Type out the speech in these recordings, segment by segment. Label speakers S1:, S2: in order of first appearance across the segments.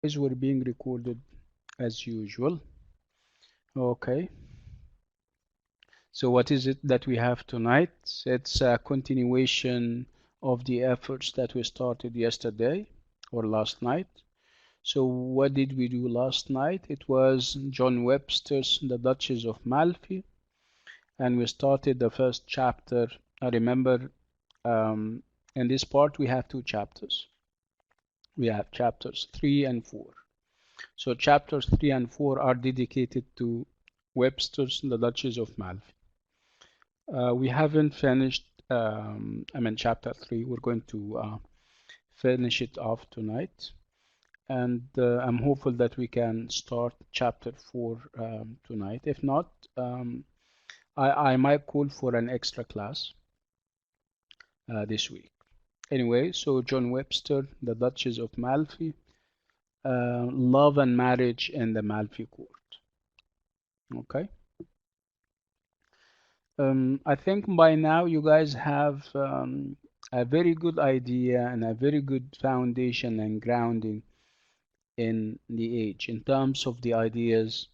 S1: Is we're being recorded as usual. Okay, so what is it that we have tonight? It's a continuation of the efforts that we started yesterday or last night. So what did we do last night? It was John Webster's The Duchess of Malfi, and we started the first chapter. I remember in this part we have two chapters. We have chapters 3 and 4. So chapters 3 and 4 are dedicated to Webster's The Duchess of Malfi. We haven't finished, chapter 3. We're going to finish it off tonight. And I'm hopeful that we can start chapter 4 tonight. If not, I might call for an extra class this week. Anyway, so John Webster, The Duchess of Malfi, Love and Marriage in the Malfi Court. Okay. I think by now you guys have a very good idea and a very good foundation and grounding in the age in terms of the ideas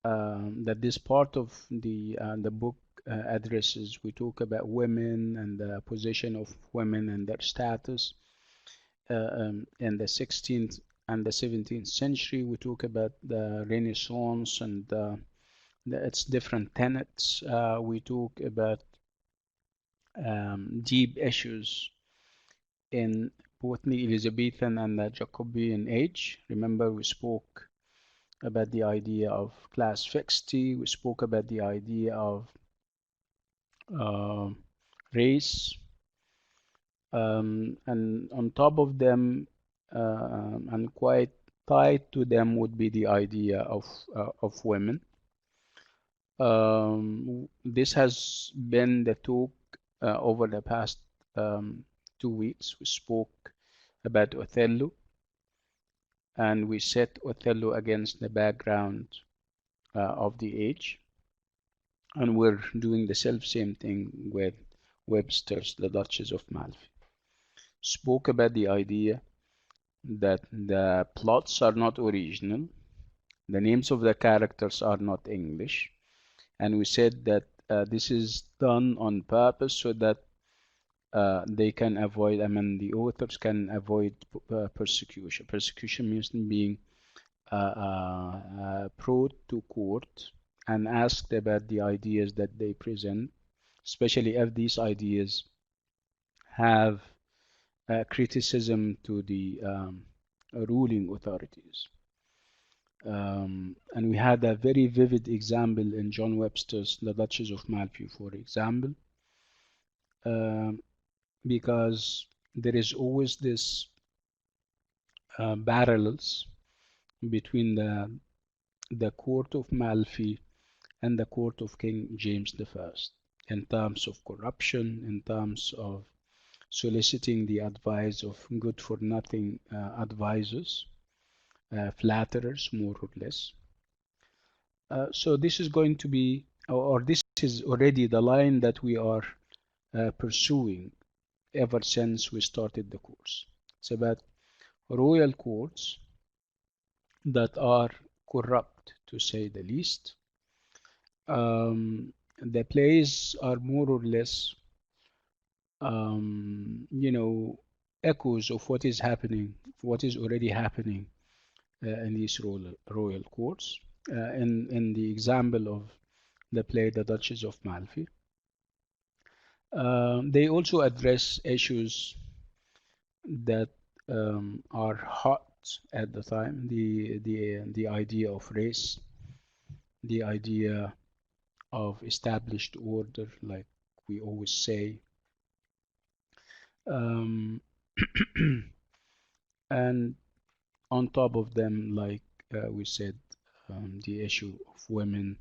S1: that this part of the book addresses. We talk about women and the position of women and their status in the 16th and the 17th century. We talk about the Renaissance and its different tenets. We talk about deep issues in both the Elizabethan and the Jacobean age. Remember, we spoke about the idea of class fixity. We spoke about the idea of uh, race. And on top of them, and quite tied to them, would be the idea of women. This has been the talk over the past 2 weeks. We spoke about Othello, and we set Othello against the background of the age. And we're doing the self-same thing with Webster's The Duchess of Malfi. Spoke about the idea that the plots are not original, the names of the characters are not English, and we said that this is done on purpose so that they can avoid, the authors can avoid persecution. Persecution means being brought to court and asked about the ideas that they present, especially if these ideas have criticism to the ruling authorities. And we had a very vivid example in John Webster's The Duchess of Malfi, for example, because there is always this parallels between the court of Malfi and the court of King James I in terms of corruption, in terms of soliciting the advice of good-for-nothing advisors, flatterers, more or less. So this is going to be, or this is already the line that we are pursuing ever since we started the course. It's about royal courts that are corrupt, to say the least. The plays are more or less, echoes of what is happening, what is already happening in these royal courts. In the example of the play The Duchess of Malfi, they also address issues that are hot at the time, the idea of race, the idea of established order, like we always say, um, and on top of them, like we said, the issue of women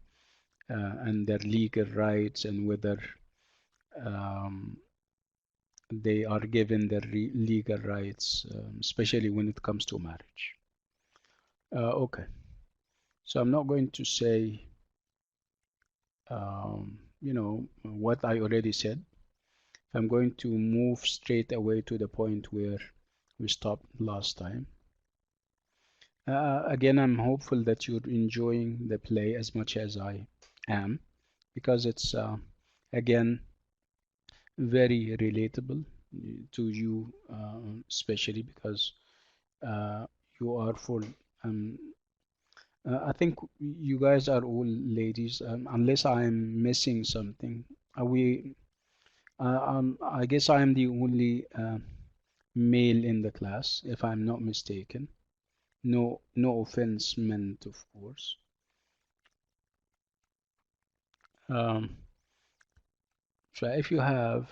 S1: and their legal rights and whether um, they are given their legal rights, especially when it comes to marriage. Okay, so I'm not going to say, what I already said. I'm going to move straight away to the point where we stopped last time. Again, I'm hopeful that you're enjoying the play as much as I am, because it's again very relatable to you, especially because uh, you are full. Um, I think you guys are all ladies, unless I'm missing something. Are we? I guess I am the only male in the class, if I'm not mistaken. No, no offense meant, of course. Um, so if you have,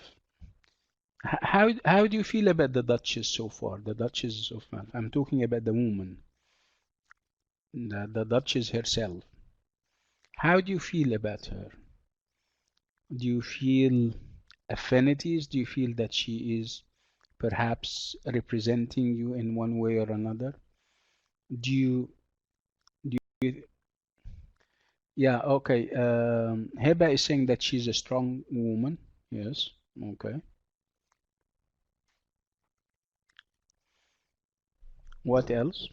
S1: how do you feel about the Duchess so far? The Duchess of Malfi. I'm talking about the woman, the Duchess herself. How do you feel about her? Do you feel affinities? Do you feel that she is perhaps representing you in one way or another? Do you, do you, yeah, okay. Heba is saying that she's a strong woman. Yes, okay. What else?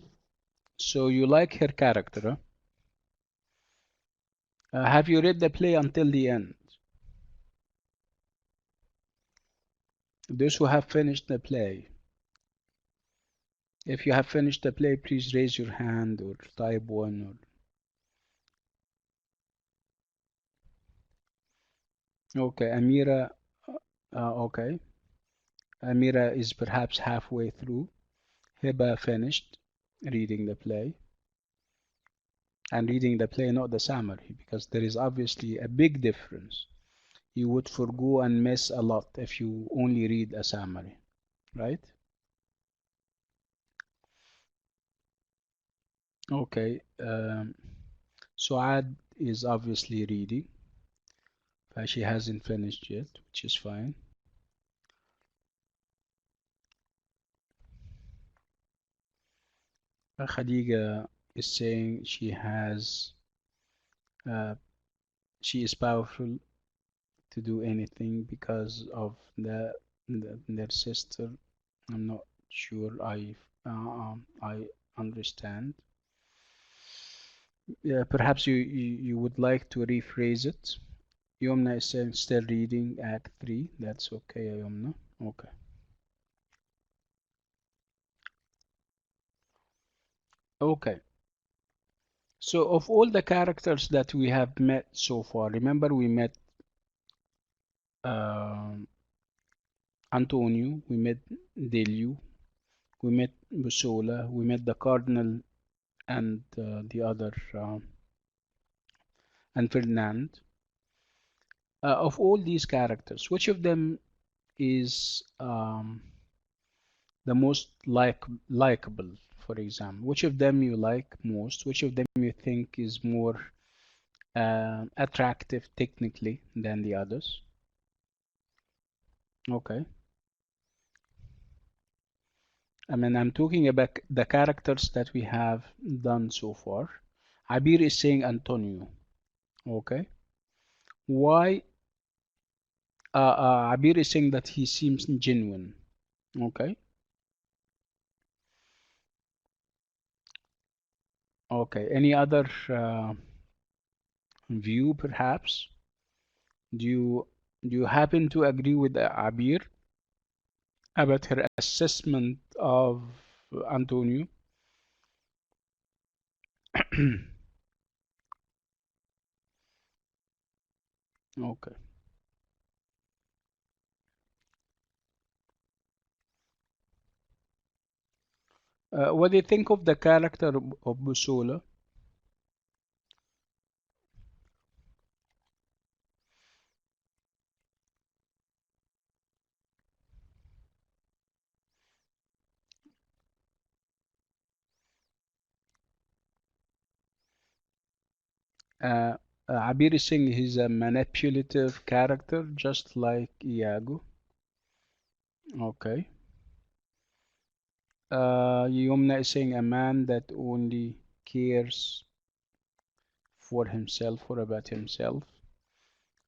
S1: So you like her character, huh? Have you read the play until the end? Those who have finished the play. If you have finished the play, please raise your hand or type one. Or okay, Amira. Okay, Amira is perhaps halfway through. Hiba finished reading the play, and reading the play, not the summary, because there is obviously a big difference. You would forgo and miss a lot if you only read a summary, right? Okay, Suad is obviously reading, but she hasn't finished yet, which is fine. Khadija is saying uh, she is powerful to do anything because of their sister. I'm not sure I understand. Yeah, perhaps you would like to rephrase it. Yomna is saying still reading Act 3. That's okay, Yomna. Okay. Okay. So of all the characters that we have met so far, remember we met um Antonio, we met Delio, we met Bussola, we met the Cardinal and the other and Ferdinand. Of all these characters, which of them is the most likable, for example? Which of them you like most? Which of them you think is more attractive technically than the others? Okay. I mean, I'm talking about the characters that we have done so far. Abir is saying Antonio. Okay. Why? Abir is saying that he seems genuine. Okay. Okay. Any other view, perhaps? Do you do you happen to agree with Abir about her assessment of Antonio? Okay. What do you think of the character of Busola? Uh, Abir is saying he's a manipulative character, just like Iago. Okay. Yumna is saying a man that only cares for himself or about himself.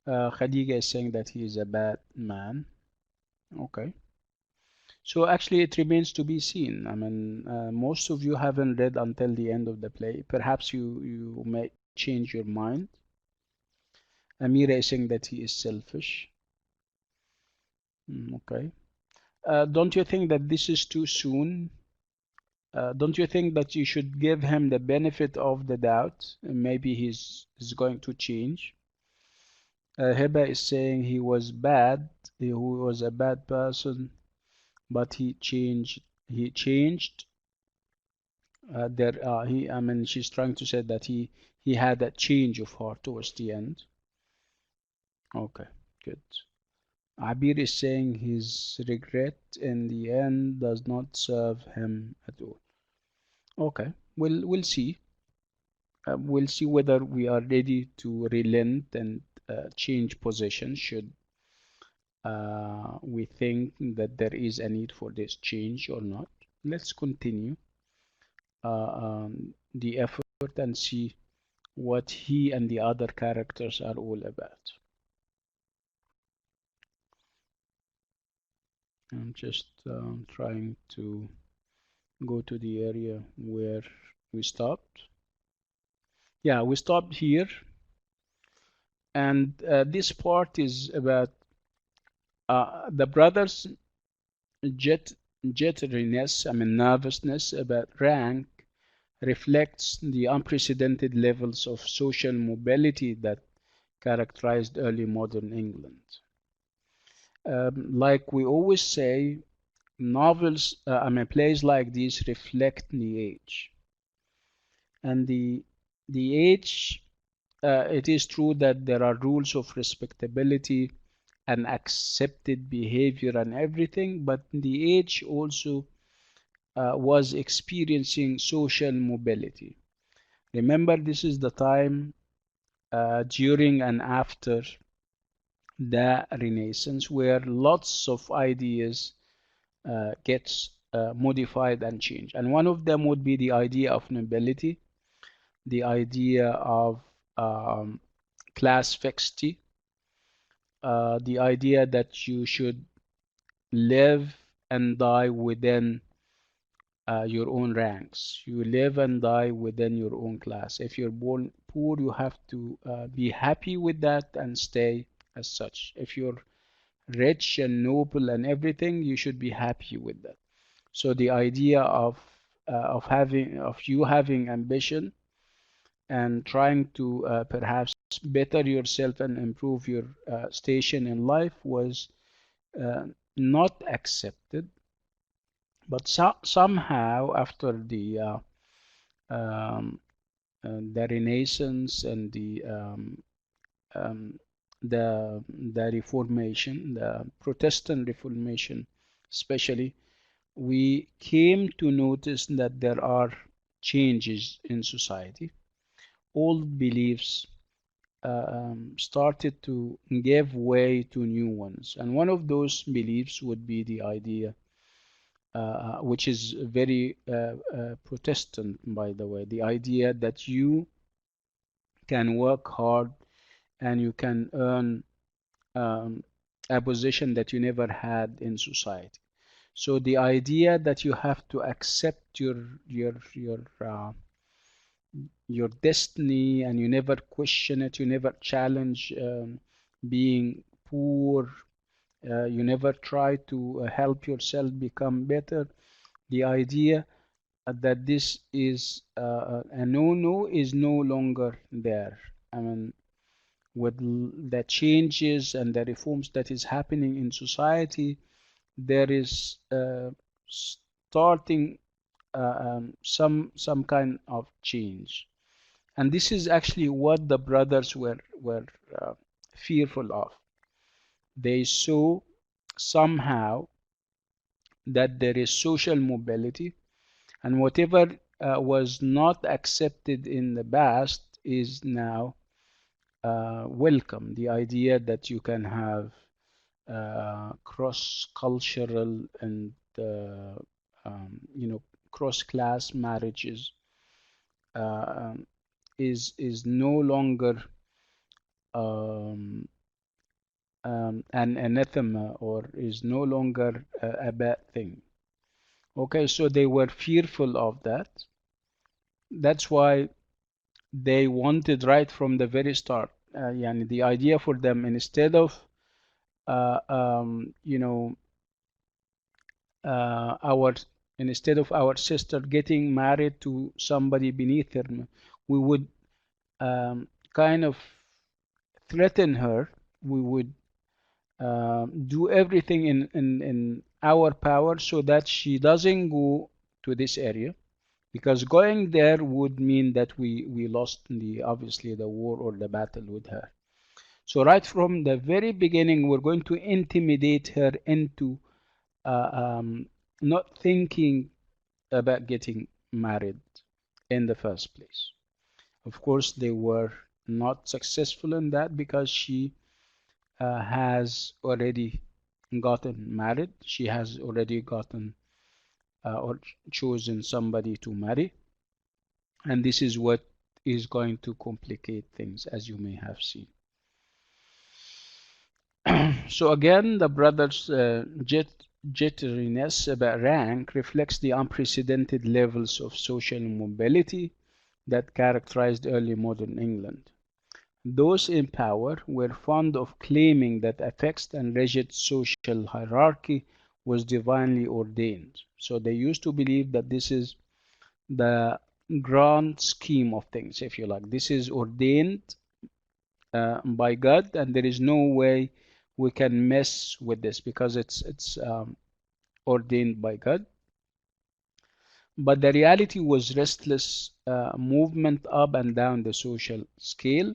S1: Khadija is saying that he is a bad man. Okay. So actually, it remains to be seen. I mean, most of you haven't read until the end of the play. Perhaps you may change your mind. Amira is saying that he is selfish. Okay. Don't you think that this is too soon? Don't you think that you should give him the benefit of the doubt? Maybe he's going to change. Heba is saying he was bad. He was a bad person, but he changed. He changed. I mean, she's trying to say that he had a change of heart towards the end. Okay, good. Abir is saying his regret in the end does not serve him at all. Okay, we'll see. We'll see whether we are ready to relent and change position should we think that there is a need for this change or not. Let's continue the effort and see what he and the other characters are all about. I'm just trying to go to the area where we stopped. Yeah, we stopped here, and this part is about the brothers' jet jitteriness, I mean nervousness about rank reflects the unprecedented levels of social mobility that characterized early modern England. Like we always say, novels, I mean, plays like these reflect the age. And the age, it is true that there are rules of respectability and accepted behavior and everything, but the age also was experiencing social mobility. Remember, this is the time during and after the Renaissance where lots of ideas gets modified and changed. And one of them would be the idea of nobility, the idea of um, class fixity, the idea that you should live and die within your own ranks. You live and die within your own class. If you're born poor, you have to be happy with that and stay as such. If you're rich and noble and everything, you should be happy with that. So the idea of you having ambition and trying to perhaps better yourself and improve your station in life was uh, not accepted. But somehow after um, the Renaissance and um, the Reformation, the Protestant Reformation, especially, we came to notice that there are changes in society. Old beliefs started to give way to new ones, and one of those beliefs would be the idea which is very Protestant, by the way, the idea that you can work hard and you can earn um, a position that you never had in society. So the idea that you have to accept your destiny and you never question it, you never challenge being poor, you never try to help yourself become better. The idea that this is a no-no is no longer there. I mean, with the changes and the reforms that is happening in society, there is starting some kind of change, and this is actually what the brothers were fearful of. They saw somehow that there is social mobility, and whatever was not accepted in the past is now welcome. The idea that you can have cross-cultural and cross-class marriages um, is no longer um, an anathema or is no longer a bad thing. Okay, so they were fearful of that. That's why they wanted right from the very start. Yani the idea for them, instead of uh, um, you know our instead of our sister getting married to somebody beneath her, we would kind of threaten her. We would do everything in our power so that she doesn't go to this area, because going there would mean that we lost the obviously the war or the battle with her. So right from the very beginning, we're going to intimidate her into uh, um, not thinking about getting married in the first place. Of course, they were not successful in that because she has already gotten married. She has already gotten or chosen somebody to marry. And this is what is going to complicate things, as you may have seen. So again, the brothers' jitteriness about rank reflects the unprecedented levels of social mobility that characterized early modern England. Those in power were fond of claiming that a fixed and rigid social hierarchy was divinely ordained. So they used to believe that this is the grand scheme of things, if you like. This is ordained by God, and there is no way we can mess with this because it's ordained by God. But the reality was restless movement up and down the social scale,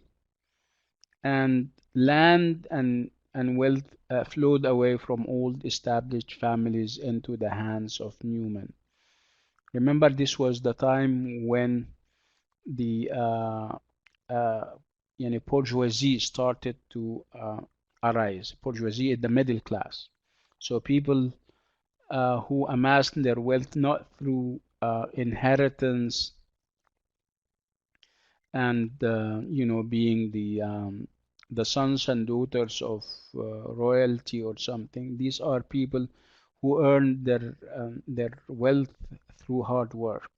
S1: and land and wealth flowed away from old established families into the hands of new men. Remember, this was the time when the bourgeoisie started to arise. Bourgeoisie is the middle class. So people who amassed their wealth not through inheritance and being the sons and daughters of royalty or something. These are people who earned their wealth through hard work.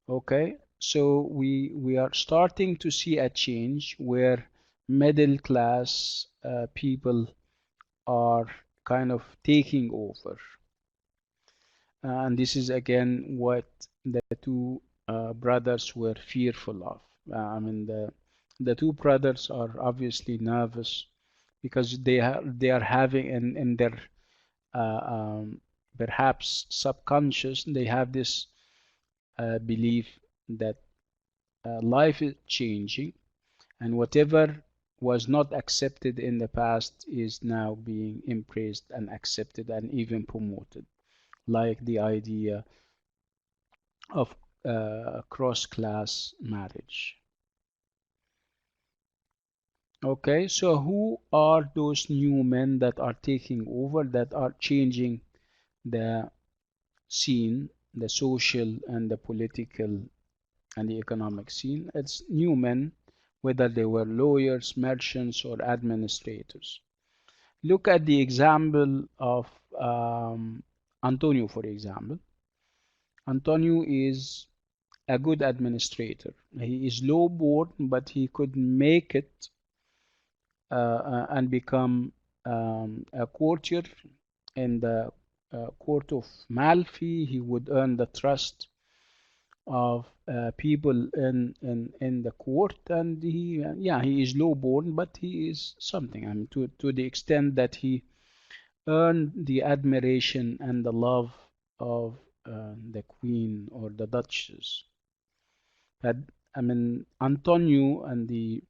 S1: Okay, so we are starting to see a change where middle class people are kind of taking over. And this is again what the two brothers were fearful of. I mean, the two brothers are obviously nervous because they are having in their uh, um, perhaps subconscious, they have this belief that life is changing, and whatever was not accepted in the past is now being embraced and accepted and even promoted, like the idea of cross-class marriage. Okay, so who are those new men that are taking over, that are changing the scene, the social and the political and the economic scene? It's new men, whether they were lawyers, merchants, or administrators. Look at the example of Antonio, for example. Antonio is a good administrator. He is low born, but he could make it and become a courtier in the court of Malfi. He would earn the trust of people in the court, and he is low born, but he is something. I mean, to the extent that he earned the admiration and the love of the queen or the duchess. But I mean, Antonio and the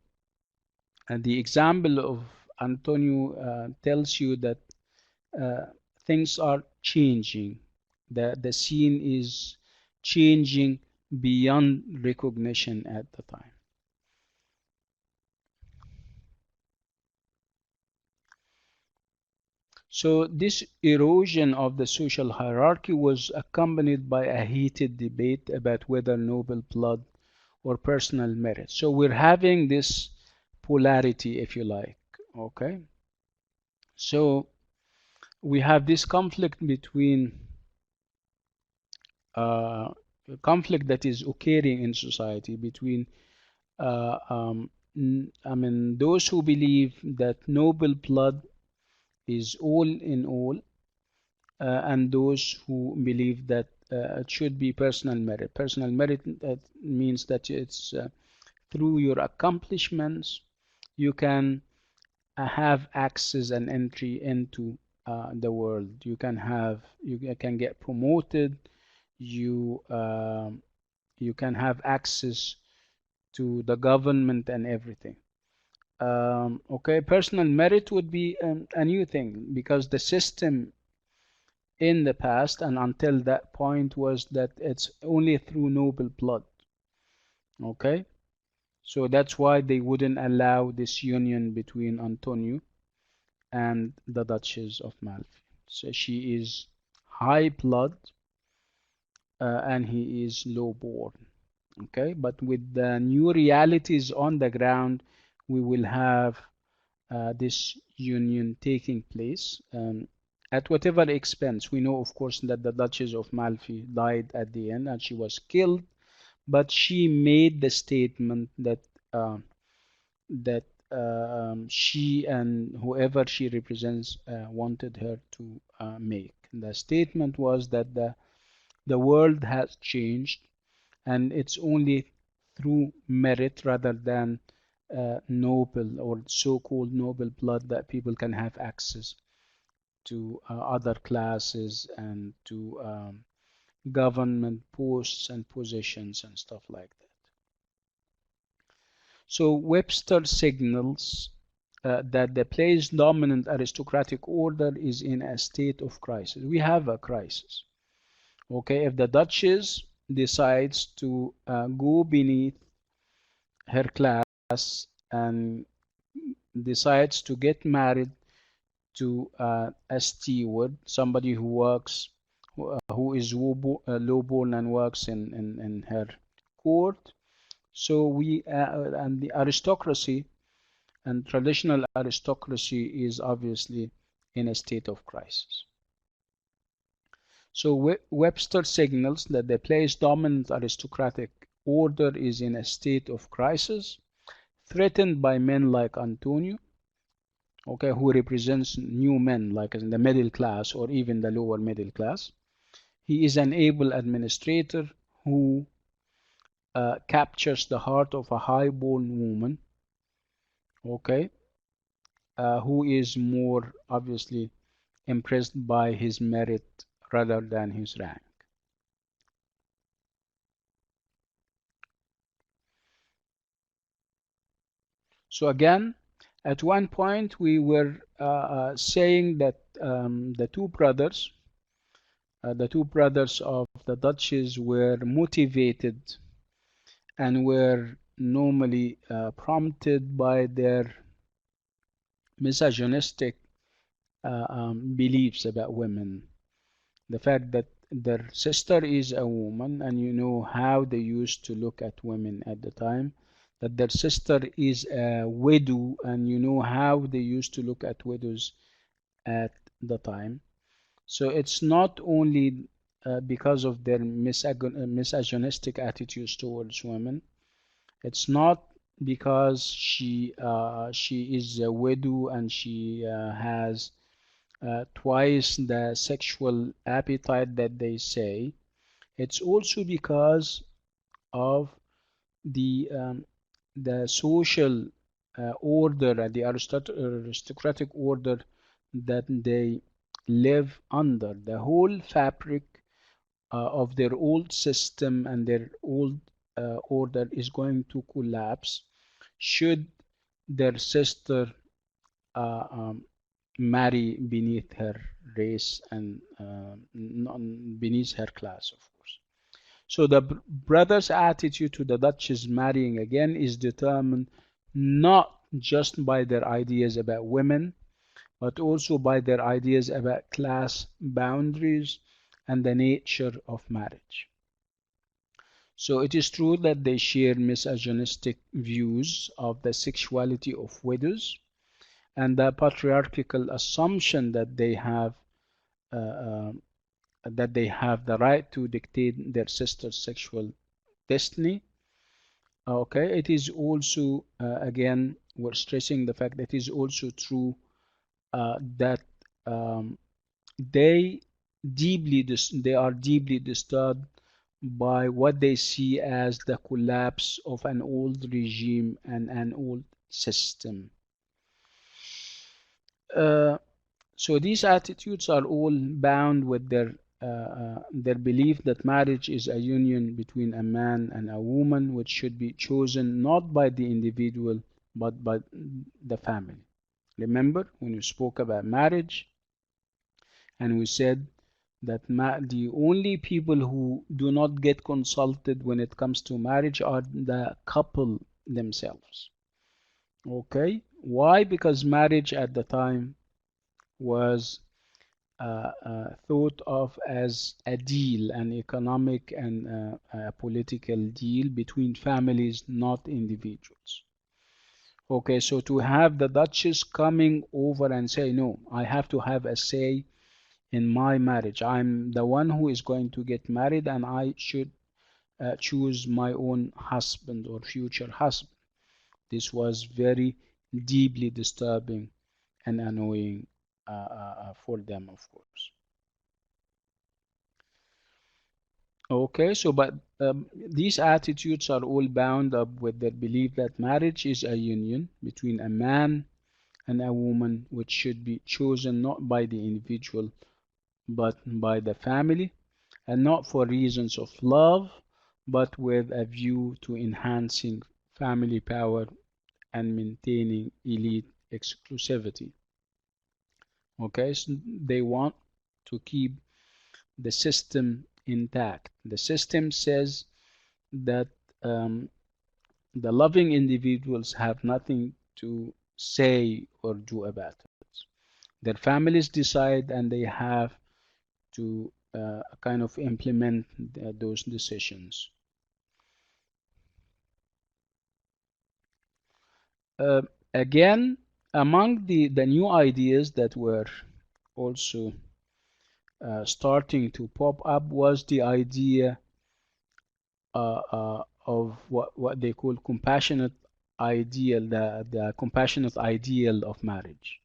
S1: example of Antonio tells you that uh, things are changing. The scene is changing beyond recognition at the time. So this erosion of the social hierarchy was accompanied by a heated debate about whether noble blood or personal merit. So we're having this polarity, if you like, okay? So we have this conflict between uh, conflict that is occurring in society between uh, um, I mean those who believe that noble blood is all in all, and those who believe that it should be personal merit. Personal merit means that it's through your accomplishments you can have access and entry into the world. You can get promoted. You can have access to the government and everything. Okay, personal merit would be a new thing because the system in the past and until that point was that it's only through noble blood. Okay, so that's why they wouldn't allow this union between Antonio and the Duchess of Malfi. So she is high blood and he is low born. Okay, but with the new realities on the ground, we will have this union taking place at whatever expense. We know, of course, that the Duchess of Malfi died at the end and she was killed, but she made the statement that uh, she and whoever she represents wanted her to make. The statement was that the world has changed and it's only through merit rather than noble or so-called noble blood that people can have access to other classes and to government posts and positions and stuff like that. So Webster signals that the place dominant aristocratic order is in a state of crisis. We have a crisis. Okay, if the Duchess decides to go beneath her class and decides to get married to a steward, somebody who works, who is lowborn and works in her court. So and the aristocracy and traditional aristocracy is obviously in a state of crisis. So Webster signals that the place dominant aristocratic order is in a state of crisis, threatened by men like Antonio, okay, who represents new men like in the middle class or even the lower middle class. He is an able administrator who captures the heart of a high-born woman, okay, who is more obviously impressed by his merit rather than his rank. So again, at one point we were saying that the two brothers of the Duchess were motivated and were normally prompted by their misogynistic beliefs about women. The fact that their sister is a woman, and you know how they used to look at women at the time, that their sister is a widow, and you know how they used to look at widows at the time. So it's not only because of their misogynistic attitudes towards women. It's not because she is a widow and she has twice the sexual appetite that they say. It's also because of the um, the social order and the aristocratic order that they live under. The whole fabric of their old system and their old order is going to collapse should their sister uh, um, marry beneath her race and beneath her class, of course. So the brother's attitude to the Duchess marrying again is determined not just by their ideas about women, but also by their ideas about class boundaries and the nature of marriage. So it is true that they share misogynistic views of the sexuality of widows, and the patriarchal assumption that uh, uh, they have the right to dictate their sister's sexual destiny. Okay, it is also again we're stressing the fact that it is also true that um, they they are deeply disturbed by what they see as the collapse of an old regime and an old system. Uh, so these attitudes are all bound with their belief that marriage is a union between a man and a woman, which should be chosen not by the individual but by the family. Remember when we spoke about marriage, and we said that the only people who do not get consulted when it comes to marriage are the couple themselves. Okay, why? Because marriage at the time was thought of as a deal, an economic and a political deal between families, not individuals. Okay, so to have the Duchess coming over and say, no, I have to have a say in my marriage. I'm the one who is going to get married, and I should choose my own husband or future husband. This was very deeply disturbing and annoying for them, of course. Okay, so but these attitudes are all bound up with the belief that marriage is a union between a man and a woman, which should be chosen not by the individual but by the family, and not for reasons of love, but with a view to enhancing family power and maintaining elite exclusivity. Okay, so they want to keep the system intact. The system says that um, the loving individuals have nothing to say or do about it. Their families decide, and they have to kind of implement those decisions. Uh, Again, among the new ideas that were also starting to pop up was the idea of what they call compassionate ideal, the compassionate ideal of marriage.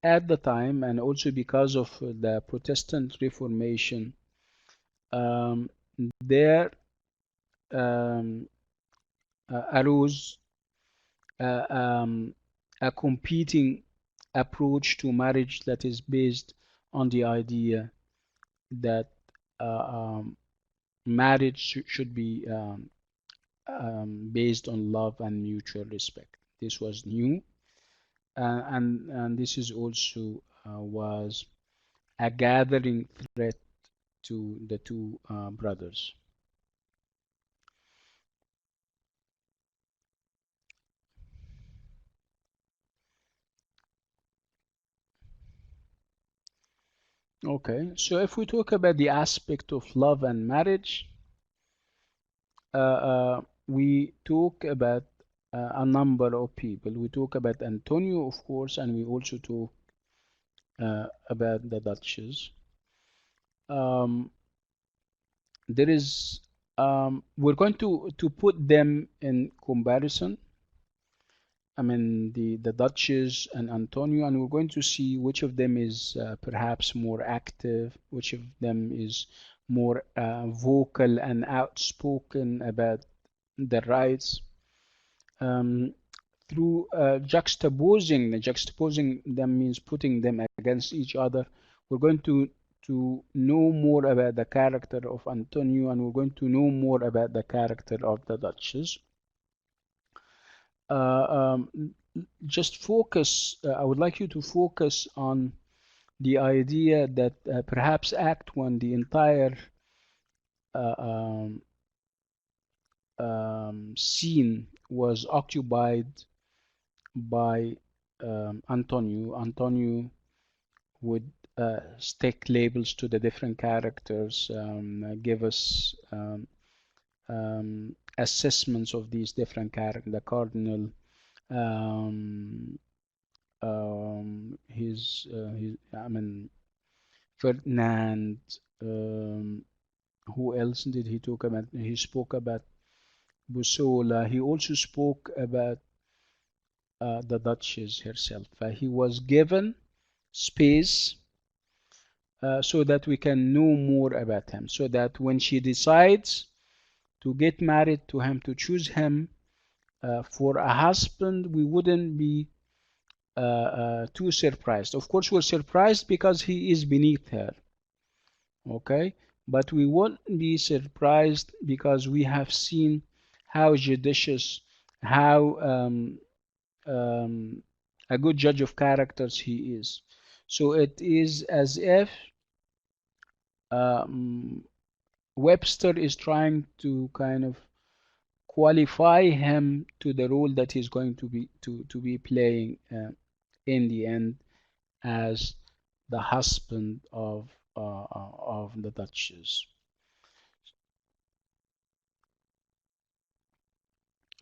S1: At the time, and also because of the Protestant Reformation, um, there um, arose uh, um, a competing approach to marriage that is based on the idea that uh, um, marriage should be based on love and mutual respect. This was new, and this is also was a gathering threat to the two brothers. Okay, so if we talk about the aspect of love and marriage, we talk about a number of people. We talk about Antonio, of course, and we also talk about the Duchess. Um, there is we're going to put them in comparison. I mean the Duchess and Antonio, and we're going to see which of them is perhaps more active, which of them is more vocal and outspoken about their rights. Um, through juxtaposing them means putting them against each other. We're going to know more about the character of Antonio, and we're going to know more about the character of the Duchess. Just focus. I would like you to focus on the idea that perhaps Act One, the entire uh, um, scene was occupied by Antonio. Antonio would stick labels to the different characters, give us assessments of these different characters. The cardinal, um, I mean, Ferdinand. Um, who else did he talk about? He spoke about Bussola. He also spoke about the Duchess herself. He was given space so that we can know more about him, so that when she decides to get married to him, to choose him for a husband, we wouldn't be too surprised. Of course, we're surprised because he is beneath her, okay? But we won't be surprised because we have seen how judicious, how um, a good judge of characters he is. So it is as if um, Webster is trying to kind of qualify him to the role that he's going to be playing in the end as the husband of the Duchess.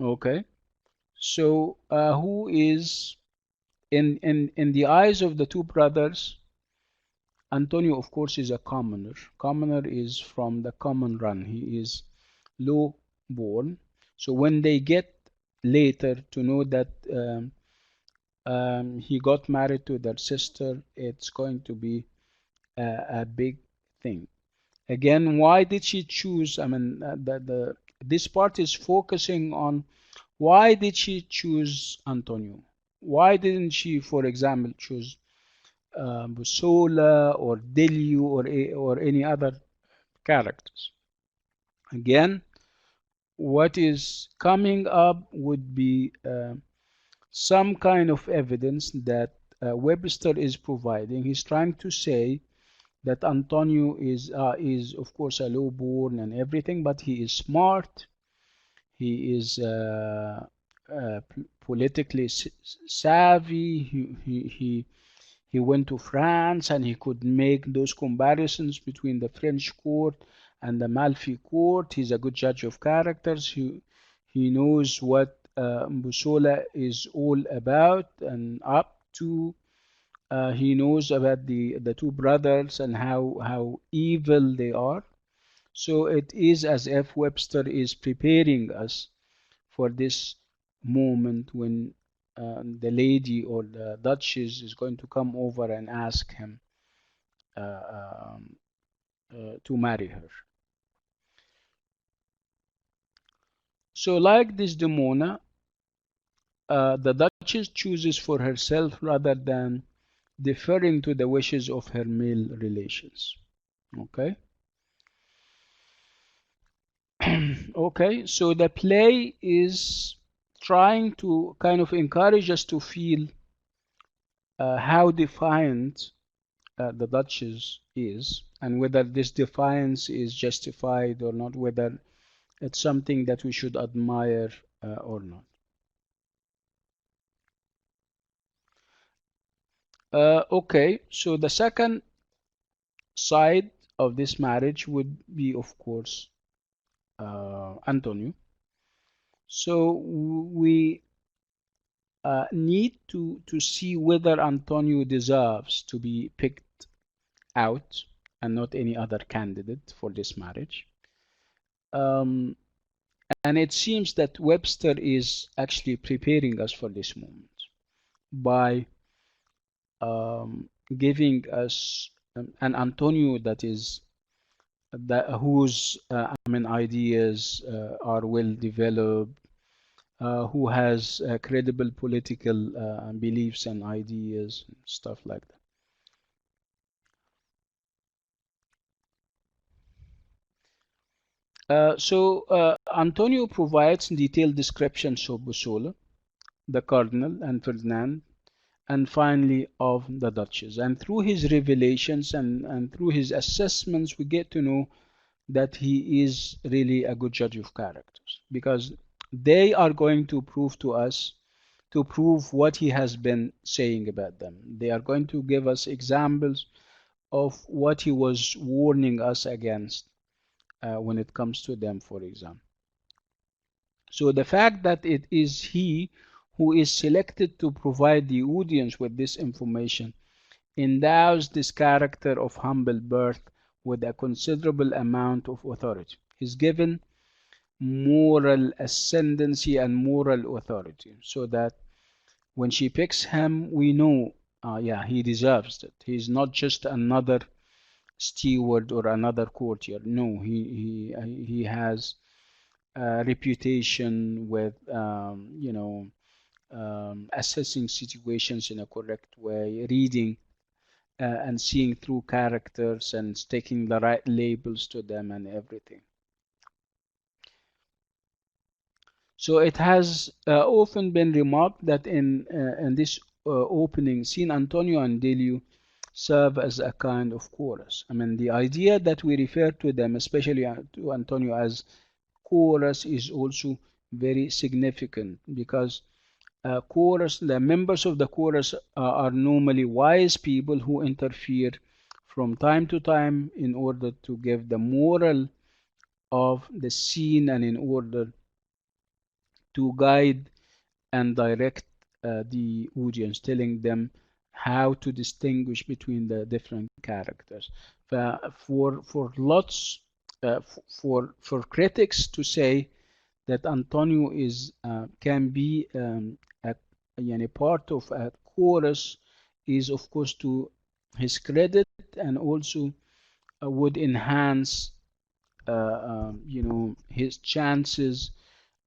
S1: Okay, so who is in the eyes of the two brothers? Antonio, of course, is a commoner. Commoner is from the common run. He is low born. So when they get later to know that he got married to their sister, it's going to be a big thing. Again, why did she choose? I mean, this part is focusing on why did she choose Antonio? Why didn't she, for example, choose Bussola or Delio or any other characters? Again, what is coming up would be some kind of evidence that Webster is providing. He's trying to say that Antonio is of course a low-born and everything, but he is smart. He is politically savvy. He went to France and he could make those comparisons between the French court and the Malfi court. He's a good judge of characters. He knows what Bussola is all about and up to. He knows about the two brothers and how evil they are. So it is as if Webster is preparing us for this moment when the lady or the Duchess is going to come over and ask him to marry her. So, like Desdemona, the Duchess chooses for herself rather than deferring to the wishes of her male relations. Okay. Okay, so the play is trying to kind of encourage us to feel how defiant the Duchess is, and whether this defiance is justified or not, whether it's something that we should admire or not. Okay, so the second side of this marriage would be, of course, Antonio. So we need to see whether Antonio deserves to be picked out and not any other candidate for this marriage. Um, and it seems that Webster is actually preparing us for this moment by giving us an Antonio that is whose ideas are well developed, who has credible political beliefs and ideas, and stuff like that. Antonio provides detailed descriptions of Bussola, the Cardinal, and Ferdinand, and finally of the Duchess. And through his revelations and through his assessments, we get to know that he is really a good judge of characters because they are going to prove to us, to prove what he has been saying about them. They are going to give us examples of what he was warning us against when it comes to them, for example. So the fact that it is he who is selected to provide the audience with this information, endows this character of humble birth with a considerable amount of authority. He's given moral ascendancy and moral authority, so that when she picks him, we know, yeah, he deserves it. He's not just another steward or another courtier. No, he has a reputation with, assessing situations in a correct way, reading and seeing through characters and sticking the right labels to them and everything. So it has often been remarked that in this opening scene, Antonio and Delio serve as a kind of chorus. I mean, the idea that we refer to them, especially to Antonio, as chorus is also very significant, because the members of the chorus are normally wise people who interfere from time to time in order to give the moral of the scene and in order to guide and direct the audience, telling them how to distinguish between the different characters. For lots, for critics to say that Antonio is can be a part of a chorus is, of course, to his credit, and also would enhance, his chances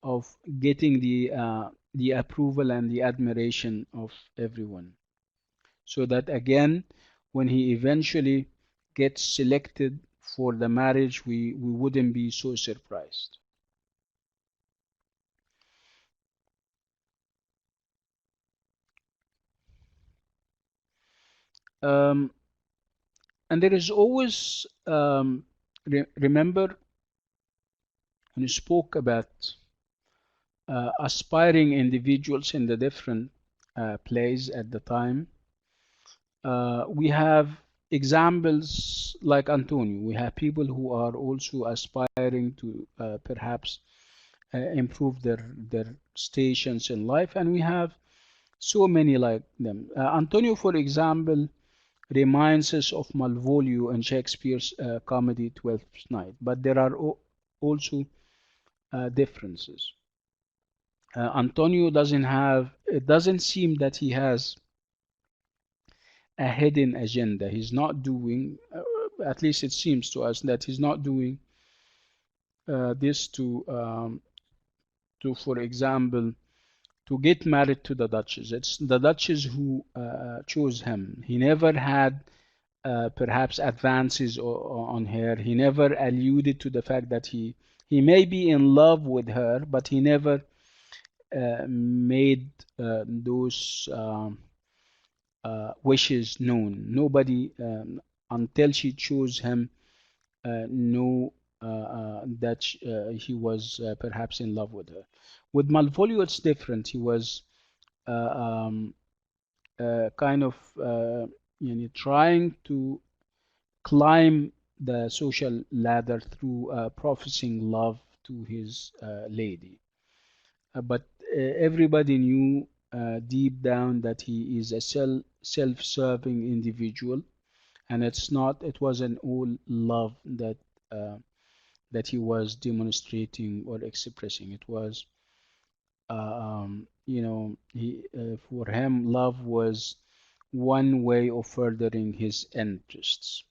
S1: of getting the approval and the admiration of everyone. So that again, when he eventually gets selected for the marriage, we wouldn't be so surprised. Um, and there is always, remember, when you spoke about aspiring individuals in the different plays at the time, we have examples like Antonio. We have people who are also aspiring to perhaps improve their stations in life, and we have so many like them. Antonio, for example, reminds us of Malvolio in Shakespeare's comedy Twelfth Night, but there are also differences. Antonio doesn't have, it doesn't seem that he has a hidden agenda. He's not doing, at least it seems to us that he's not doing this to, for example, to get married to the Duchess. It's the Duchess who chose him. He never had perhaps advances on her. He never alluded to the fact that he may be in love with her, but he never made those wishes known. Nobody, until she chose him, knew that he was perhaps in love with her. With Malvolio, it's different. He was uh, um, kind of trying to climb the social ladder through professing love to his lady. But everybody knew deep down that he is a self-serving individual, and it wasn't all love uh, that he was demonstrating or expressing. It was, for him, love was one way of furthering his interests.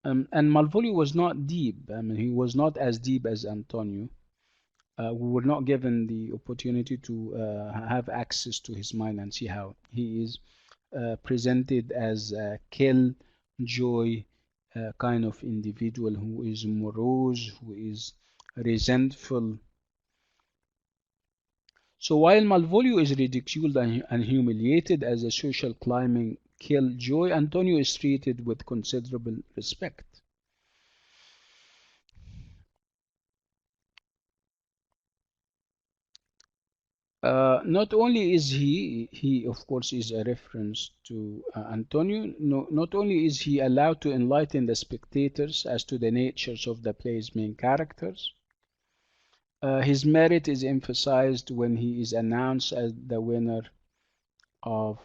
S1: And Malvolio was not deep. I mean, he was not as deep as Antonio. We were not given the opportunity to have access to his mind and see how he is presented as a killjoy kind of individual who is morose, who is resentful. So while Malvolio is ridiculed and humiliated as a social climbing killjoy, Antonio is treated with considerable respect. Not only is he of course is a reference to Antonio, no, not only is he allowed to enlighten the spectators as to the natures of the play's main characters, His merit is emphasized when he is announced as the winner of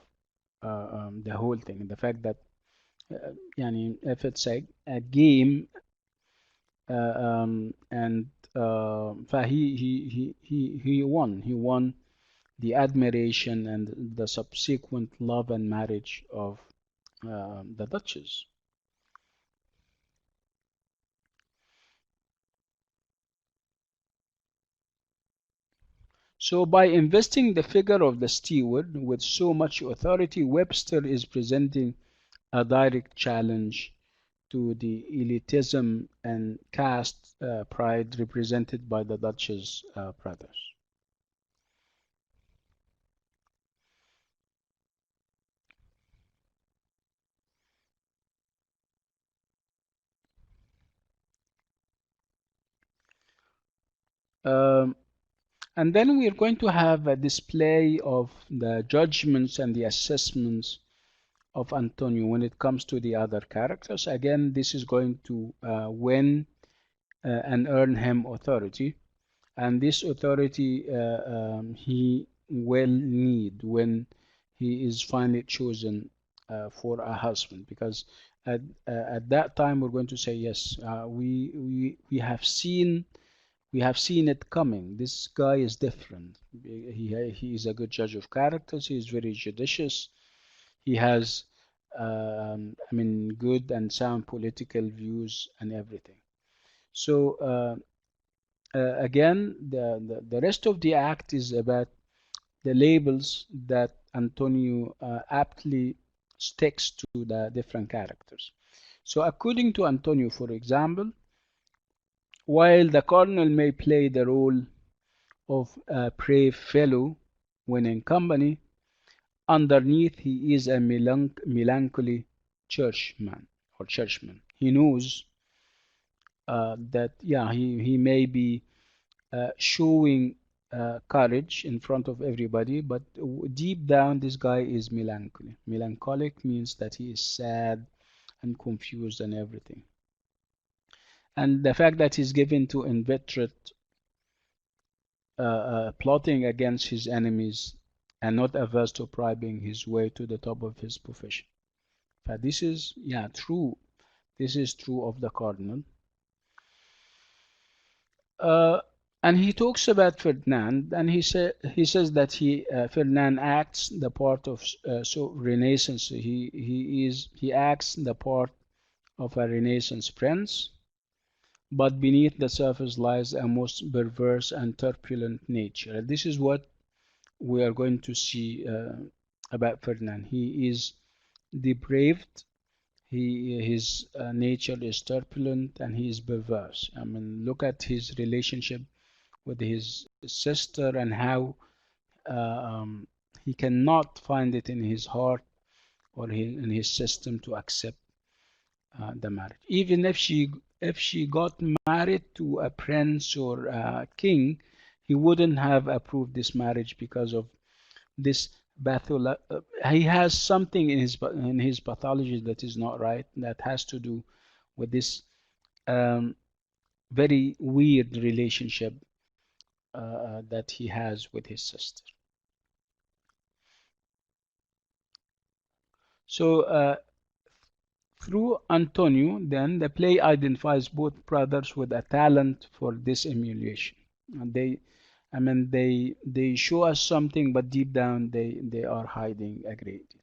S1: the whole thing. The fact that يعني if it's a game and he won the admiration and the subsequent love and marriage of the Duchess. So by investing the figure of the steward with so much authority, Webster is presenting a direct challenge to the elitism and caste pride represented by the Duchess brothers. Um, and then we are going to have a display of the judgments and the assessments of Antonio when it comes to the other characters. Again, this is going to win and earn him authority, and this authority he will need when he is finally chosen for a husband, because at that time we're going to say yes, we have seen it coming. This guy is different. He is a good judge of characters. He is very judicious. He has I mean good and sound political views and everything. So again, the rest of the act is about the labels that Antonio aptly sticks to the different characters. So according to Antonio, for example, while the cardinal may play the role of a brave fellow when in company, underneath he is a melancholy churchman. He knows that yeah, he may be showing courage in front of everybody, but deep down this guy is melancholy. Melancholic means that he is sad and confused and everything. And the fact that he's given to inveterate plotting against his enemies and not averse to bribing his way to the top of his profession. But this is, yeah, true. This is true of the cardinal. Uh, and he talks about Ferdinand, and he says that Ferdinand acts the part of so Renaissance. He acts the part of a Renaissance prince, but beneath the surface lies a most perverse and turbulent nature. This is what we are going to see about Ferdinand. He is depraved. His nature is turbulent and he is perverse. I mean, look at his relationship with his sister and how um, he cannot find it in his heart or in his system to accept the marriage. Even if she got married to a prince or a king, he wouldn't have approved this marriage because of this he has something in his pathology that is not right, that has to do with this um, very weird relationship that he has with his sister. So through Antonio, then the play identifies both brothers with a talent for this emulation. And they show us something, but deep down they are hiding a great deal.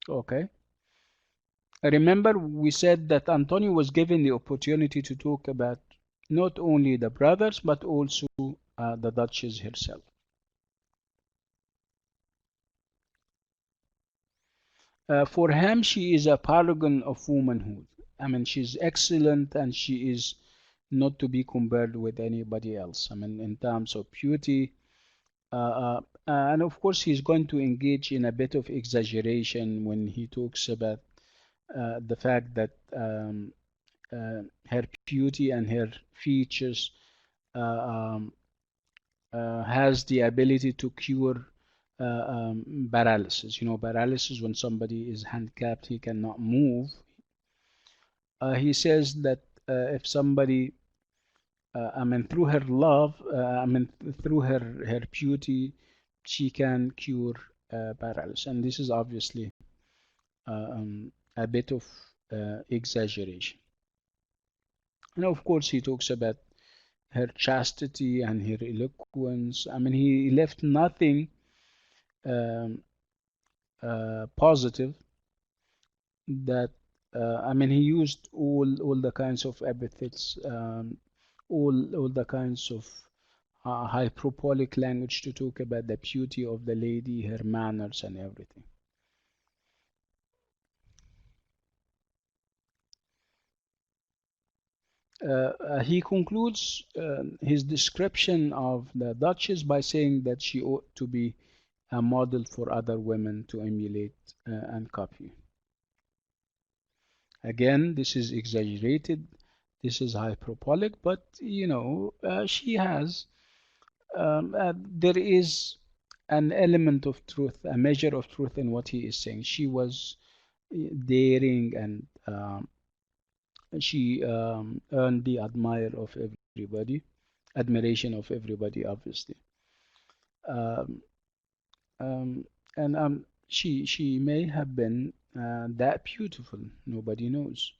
S1: Okay. Remember, we said that Antonio was given the opportunity to talk about not only the brothers but also the Duchess herself. For him, she is a paragon of womanhood. I mean, she's excellent and she is not to be compared with anybody else. I mean, in terms of beauty, and of course, he's going to engage in a bit of exaggeration when he talks about the fact that her beauty and her features uh, um, has the ability to cure paralysis. You know, paralysis when somebody is handicapped, he cannot move. He says that if somebody through her love, through her beauty, she can cure paralysis. And this is obviously a bit of exaggeration. And of course, he talks about her chastity and her eloquence. He left nothing um, positive that he used all the kinds of epithets, all the kinds of hyperbolic language to talk about the beauty of the lady, her manners, and everything. He concludes his description of the Duchess by saying that she ought to be a model for other women to emulate and copy. Again, this is exaggerated, this is hyperbolic, but she has, there is an element of truth, a measure of truth in what he is saying. She was daring, and she earned the admiration of everybody, obviously. Um, and she may have been that beautiful. Nobody knows.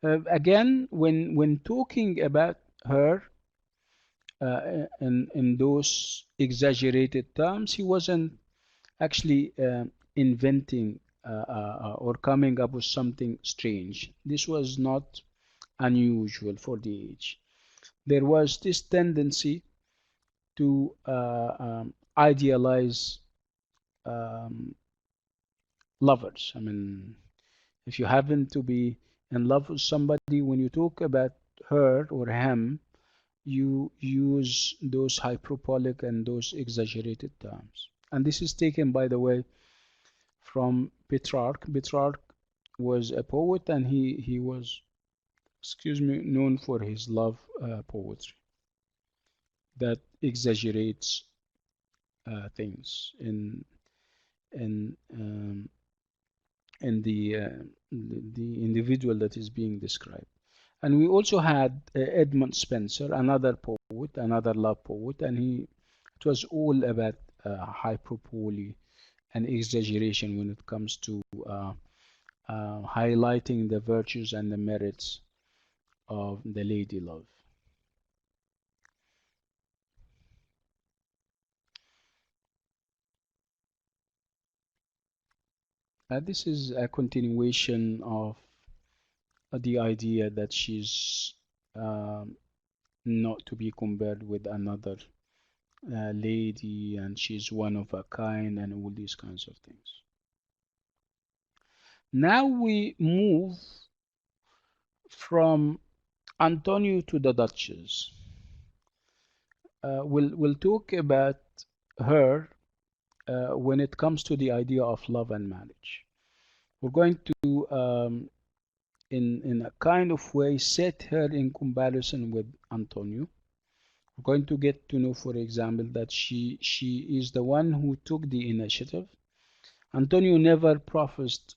S1: Again, when talking about her in those exaggerated terms, he wasn't actually inventing or coming up with something strange. This was not unusual for the age. There was this tendency to idealize um, lovers. If you happen to be in love with somebody, when you talk about her or him, you use those hyperbolic and those exaggerated terms. And this is taken, by the way, from Petrarch. Petrarch was a poet, and he was, known for his love poetry that exaggerates things in the individual that is being described. And we also had Edmund Spenser, another poet, another love poet, and it was all about hyperbole and exaggeration when it comes to highlighting the virtues and the merits of the lady love. This is a continuation of the idea that she's um, not to be compared with another lady, and she's one of a kind, and all these kinds of things. Now we move from Antonio to the Duchess. We'll talk about her when it comes to the idea of love and marriage. We're going to, in a kind of way, set her in comparison with Antonio. We're going to get to know, for example, that she is the one who took the initiative. Antonio never professed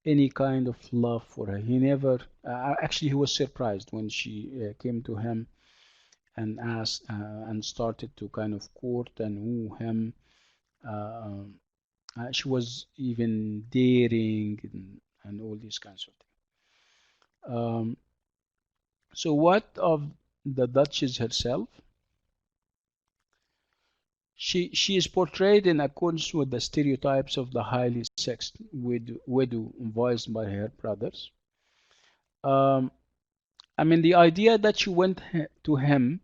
S1: any kind of love for her. He never, actually, he was surprised when she came to him and asked and started to kind of court and woo him. Uh, she was even daring, and all these kinds of things. So what of the Duchess herself? She is portrayed in accordance with the stereotypes of the highly sexed widow voiced by her brothers. Um, the idea that she went to him,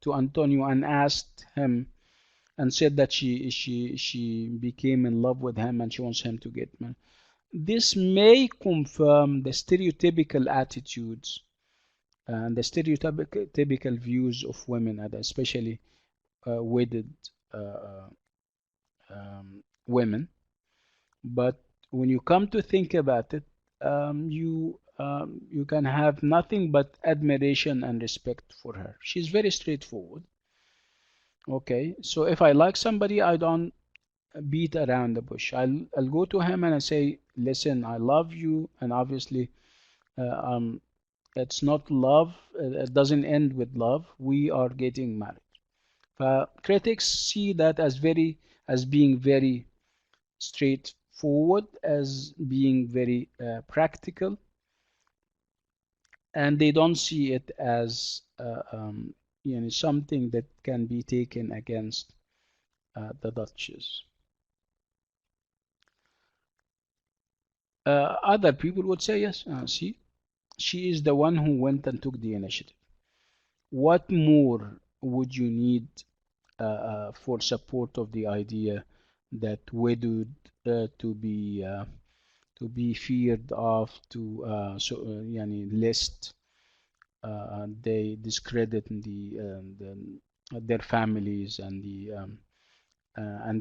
S1: to Antonio, and asked him and said that she became in love with him and she wants him to get married. This may confirm the stereotypical attitudes and the stereotypical views of women, and especially wedded uh, women. But when you come to think about it, you can have nothing but admiration and respect for her. She's very straightforward. Okay, so if I like somebody, I don't beat around the bush. I'll go to him and I say, listen, I love you, and obviously, uh, um, It's not love. It doesn't end with love. We are getting married. Critics see that as being very straightforward, as being very practical, and they don't see it as something that can be taken against the Duchess. Other people would say, yes, see, she is the one who went and took the initiative. What more would you need for support of the idea that widowed to be feared of, to lest they discredit their families and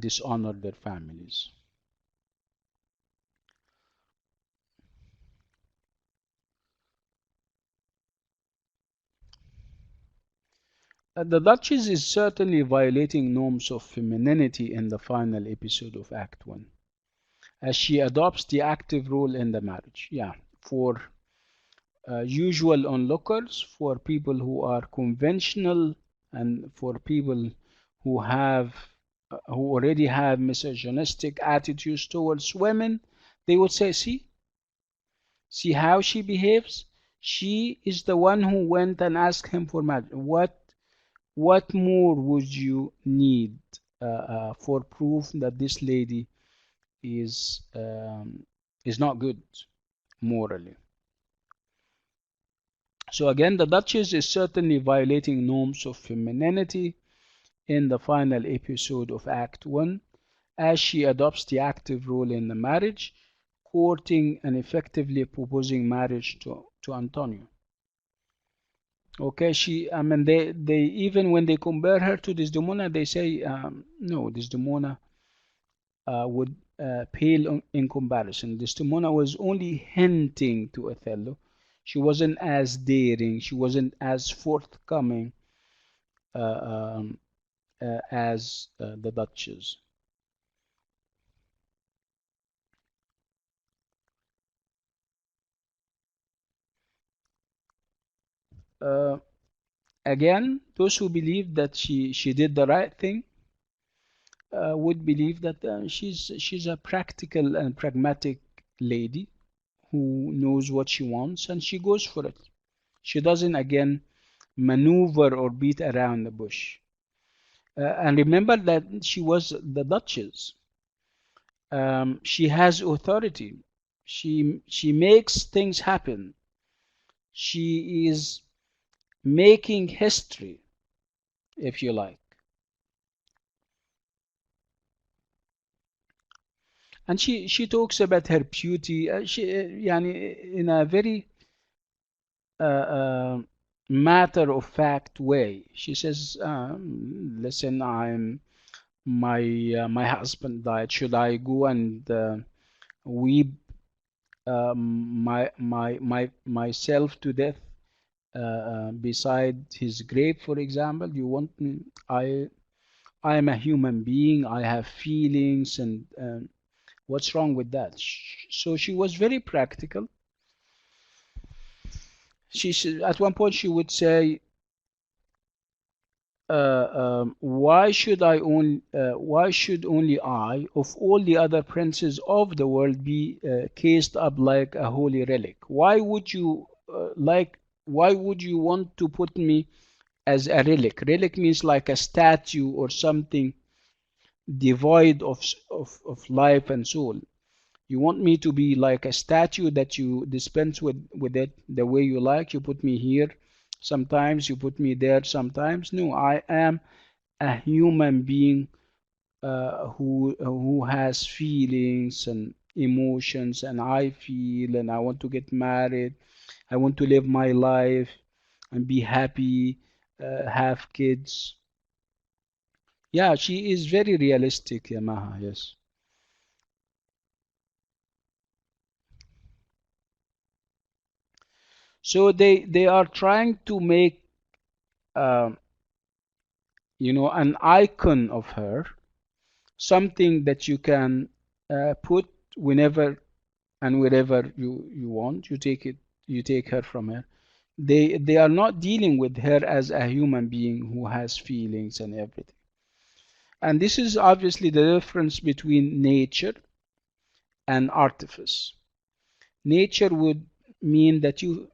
S1: dishonor their families. The Duchess is certainly violating norms of femininity in the final episode of Act 1, as she adopts the active role in the marriage. Yeah, for usual onlookers, for people who are conventional, and for people who have who already have misogynistic attitudes towards women, they would say, see how she behaves. She is the one who went and asked him for marriage. What more would you need for proof that this lady is um, is not good morally? So again, the Duchess is certainly violating norms of femininity in the final episode of Act 1, as she adopts the active role in the marriage, courting and effectively proposing marriage to Antonio. Okay, I mean, they even when they compare her to Desdemona, they say, no, Desdemona would pale in comparison. Desdemona was only hinting to Othello. She wasn't as daring, she wasn't as forthcoming uh, um, as the Duchess. Uh, Again, those who believe that she did the right thing would believe that she's a practical and pragmatic lady who knows what she wants and she goes for it. She doesn't again maneuver or beat around the bush. And remember that she was the Duchess. She has authority. She makes things happen. She is making history, if you like. And she talks about her beauty. In a very uh, matter of fact way. She says, "Listen, my husband died. Should I go and weep myself to death beside his grave, for example? You want me? I am a human being. I have feelings, and what's wrong with that?" So she was very practical. At one point she would say, why should only I, of all the other princes of the world, be cased up like a holy relic? Why would you want to put me as a relic? Relic means like a statue or something devoid of life and soul. You want me to be like a statue that you dispense with it the way you like. You put me here sometimes, you put me there sometimes. No, I am a human being who has feelings and emotions, and I feel, and I want to get married. I want to live my life and be happy, have kids. Yeah, she is very realistic, Yamaha. Yes. So they are trying to make um, an icon of her, something that you can put whenever and wherever you want. You take her from her. They are not dealing with her as a human being who has feelings and everything. And this is obviously the difference between nature and artifice. Nature would mean that you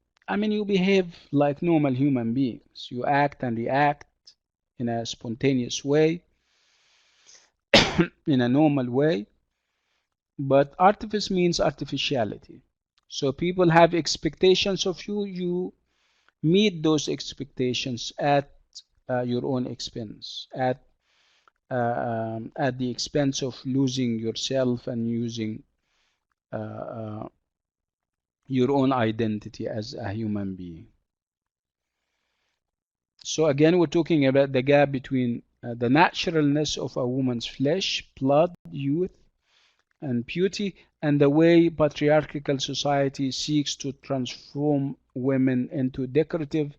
S1: behave like normal human beings. You act and react in a spontaneous way, in a normal way. But artifice means artificiality. So people have expectations of you. You meet those expectations at your own expense, at the expense of losing yourself and using uh, uh, your own identity as a human being. So again, we're talking about the gap between the naturalness of a woman's flesh, blood, youth, and beauty, and the way patriarchal society seeks to transform women into decorative,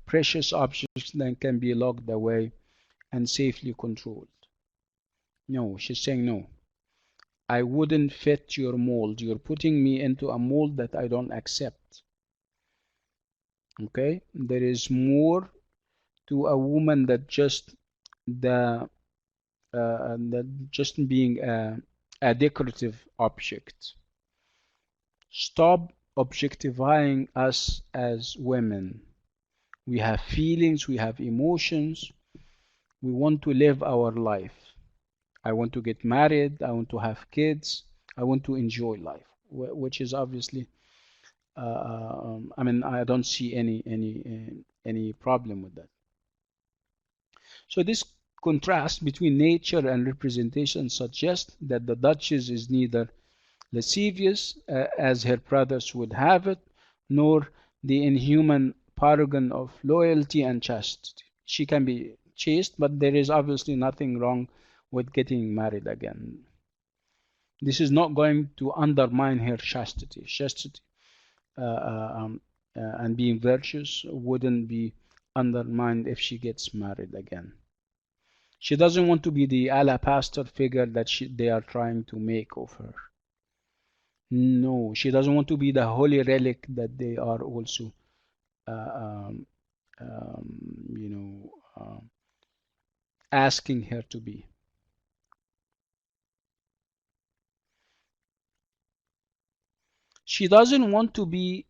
S1: precious objects that can be locked away and safely controlled. No, she's saying no. I wouldn't fit your mold. You're putting me into a mold that I don't accept. Okay? There is more to a woman the than just being a decorative object. Stop objectifying us as women. We have feelings, we have emotions, we want to live our life. I want to get married, I want to have kids, I want to enjoy life, which is obviously, I don't see any problem with that. So this contrast between nature and representation suggests that the Duchess is neither lascivious, as her brothers would have it, nor the inhuman paragon of loyalty and chastity. She can be chaste, but there is obviously nothing wrong with getting married again. This is not going to undermine her chastity. Chastity and being virtuous wouldn't be undermined if she gets married again. She doesn't want to be the alabaster figure that they are trying to make of her. No, she doesn't want to be the holy relic that they are also, uh, um, um, you know, asking her to be. She doesn't want to be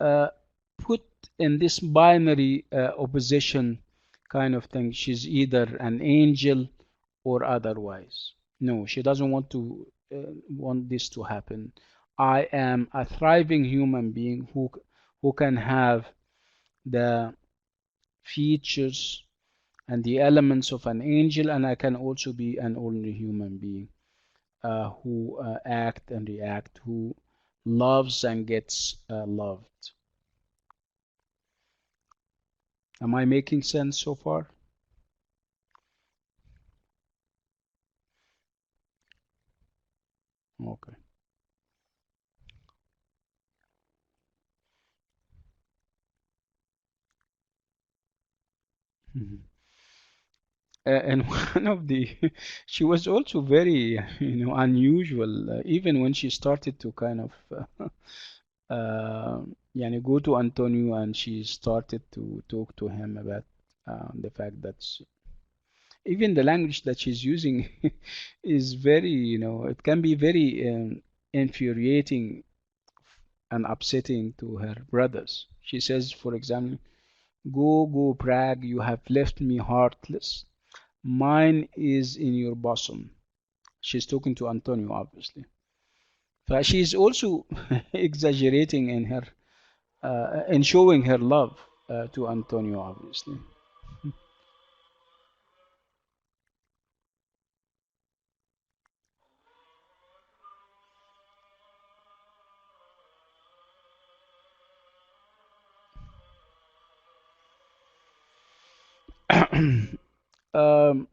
S1: uh, put in this binary opposition kind of thing. She's either an angel or otherwise. No, she doesn't want this to happen. I am a thriving human being who can have the features and the elements of an angel, and I can also be an ordinary human being who act and react, who loves and gets loved. Am I making sense so far? Okay. Mhm. And one of the, she was also very, unusual, even when she started to kind of, go to Antonio and she started to talk to him about the fact that even the language that she's using is very, it can be very infuriating and upsetting to her brothers. She says, for example, go, go, Prague, you have left me heartless. Mine is in your bosom. She's talking to Antonio, obviously. But she's also exaggerating in showing her love to Antonio, obviously. um,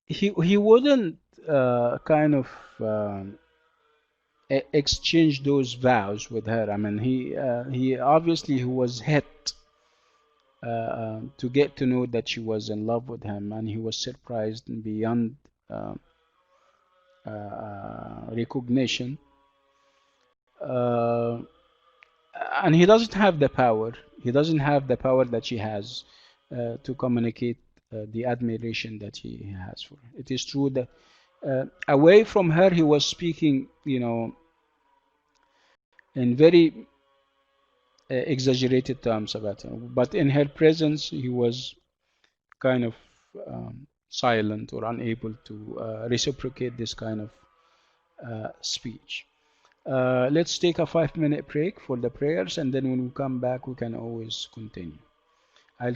S1: he wouldn't kind of exchange those vows with her. I mean, he obviously he was hit to get to know that she was in love with him, and he was surprised beyond uh, recognition. Uh, and he doesn't have the power. He doesn't have the power that she has to communicate the admiration that he has for her. It is true that away from her, he was speaking, in very exaggerated terms about her. But in her presence, he was kind of silent or unable to reciprocate this kind of speech. Let's take a 5 minute break for the prayers, and then when we come back, we can always continue. I'll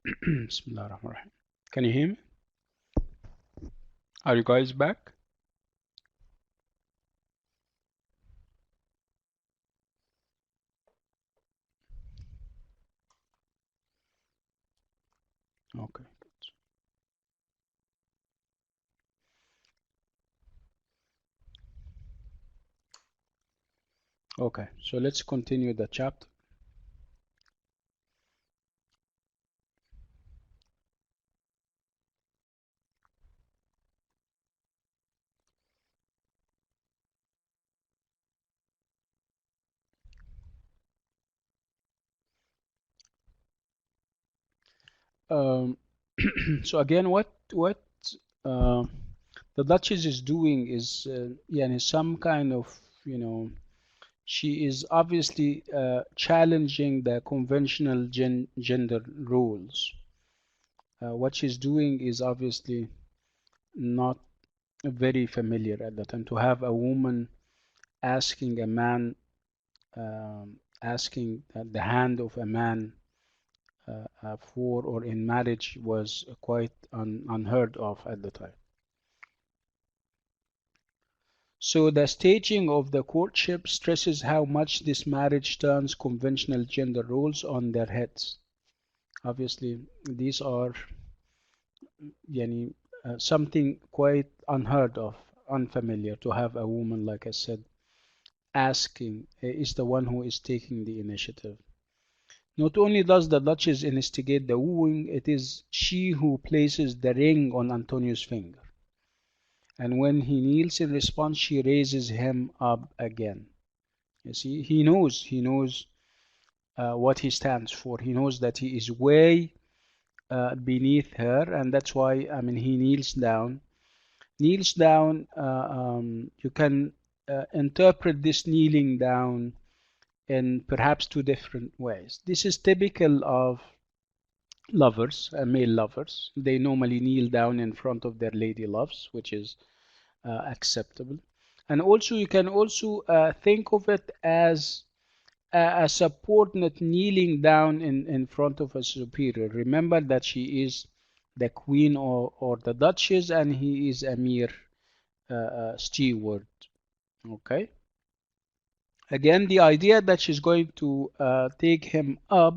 S1: Bismillah ar-Rahman ar-Rahim. Can you hear me? Are you guys back? Okay. Okay, so let's continue the chapter. Um, so again, what uh, the Duchess is doing is, yeah, some kind of, you know, she is obviously challenging the conventional gender roles. What she's doing is obviously not very familiar at the time. To have a woman asking a man, asking the hand of a man for or in marriage was quite unheard of at the time. So the staging of the courtship stresses how much this marriage turns conventional gender roles on their heads. Obviously, these are yani, something quite unheard of, unfamiliar to have a woman, like I said, asking, is the one who is taking the initiative. Not only does the Duchess instigate the wooing, it is she who places the ring on Antonio's finger. And when he kneels in response, she raises him up again. You see, he knows what he stands for. He knows that he is way beneath her, and that's why, I mean, he kneels down. Kneels down, you can interpret this kneeling down in perhaps two different ways. This is typical of lovers, male lovers. They normally kneel down in front of their lady loves, which is acceptable. And also, you can also think of it as a subordinate kneeling down in front of a superior. Remember that she is the queen or the duchess, and he is a mere steward. Okay. Again, the idea that she's going to take him up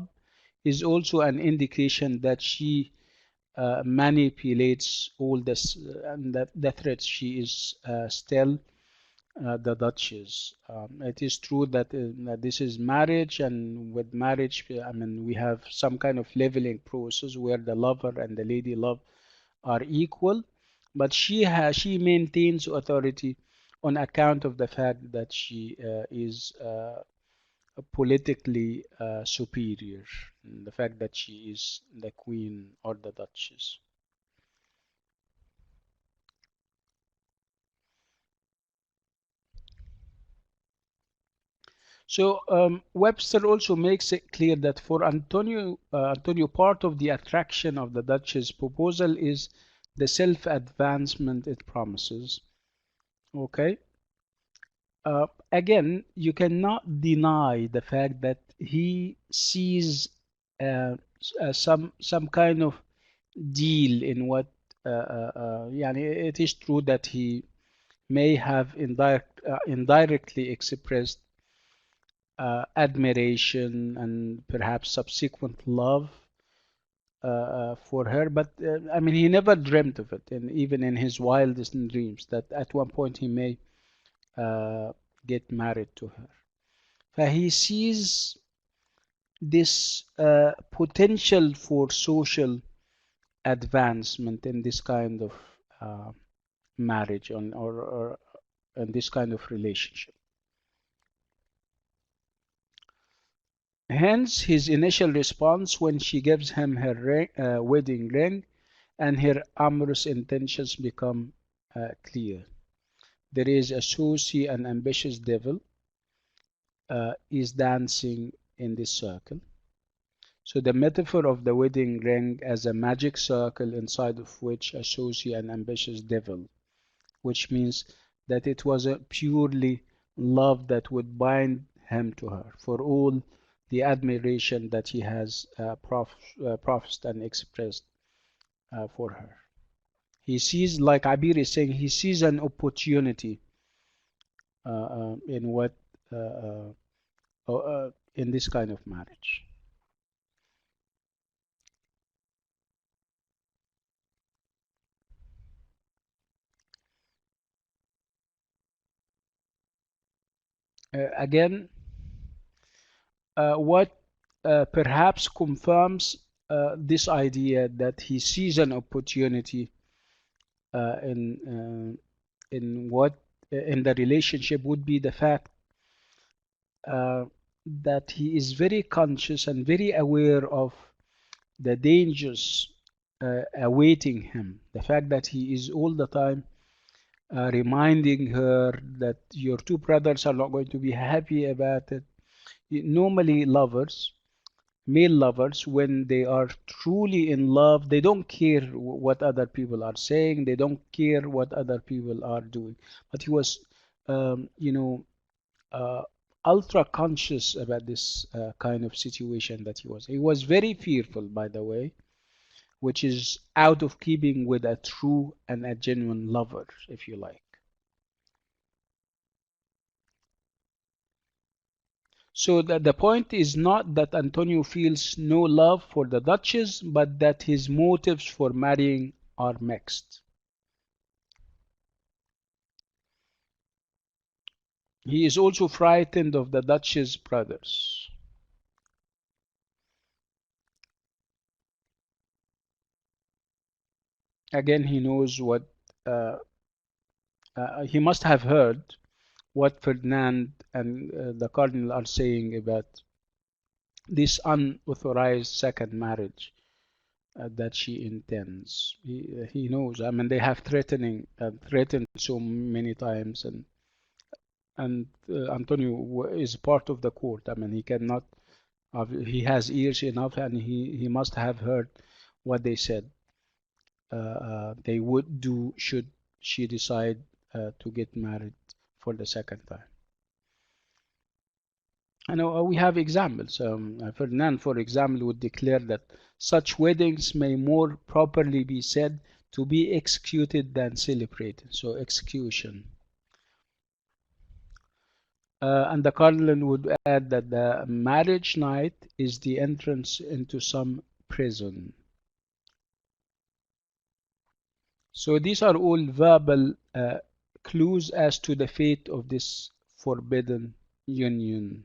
S1: is also an indication that she manipulates all this and the threats. She is still the Duchess. It is true that this is marriage, and with marriage, I mean, we have some kind of leveling process where the lover and the lady love are equal, but she maintains authority on account of the fact that she is politically superior, the fact that she is the queen or the Duchess. So Webster also makes it clear that for Antonio, part of the attraction of the Duchess proposal is the self-advancement it promises. Okay. Again, you cannot deny the fact that he sees some kind of deal in what. Yani it is true that he may have indirectly expressed admiration and perhaps subsequent love for her. But I mean, he never dreamt of it, and even in his wildest dreams, that at one point he may uh, get married to her. He sees this potential for social advancement in this kind of uh, marriage or in this kind of relationship. Hence, his initial response when she gives him her wedding ring and her amorous intentions become clear. There is a saucy and ambitious devil is dancing in this circle. So the metaphor of the wedding ring as a magic circle inside of which a saucy and ambitious devil, which means that it was a purely love that would bind him to her for all the admiration that he has professed and expressed for her. He sees, like Abir is saying, he sees an opportunity in what in this kind of marriage. Again, what perhaps confirms this idea that he sees an opportunity uh, in what in the relationship would be the fact uh, that he is very conscious and very aware of the dangers awaiting him. The fact that he is all the time reminding her that your two brothers are not going to be happy about it. Normally, lovers, male lovers, when they are truly in love, they don't care what other people are saying, they don't care what other people are doing. But he was, you know, uh, ultra conscious about this kind of situation that he was. He was very fearful, by the way, which is out of keeping with a true and a genuine lover, if you like. So the point is not that Antonio feels no love for the Duchess, but that his motives for marrying are mixed. He is also frightened of the Duchess brothers. Again, he knows what uh, he must have heard what Ferdinand and the Cardinal are saying about this unauthorized second marriage that she intends. He knows. I mean, they have threatened so many times, and Antonio is part of the court. I mean, he cannot. He has ears enough, and he must have heard what they said. They would do should she decide to get married for the second time. I know we have examples. Ferdinand, for example, would declare that such weddings may more properly be said to be executed than celebrated. So execution. And the cardinal would add that the marriage night is the entrance into some prison. So these are all verbal clues as to the fate of this forbidden union.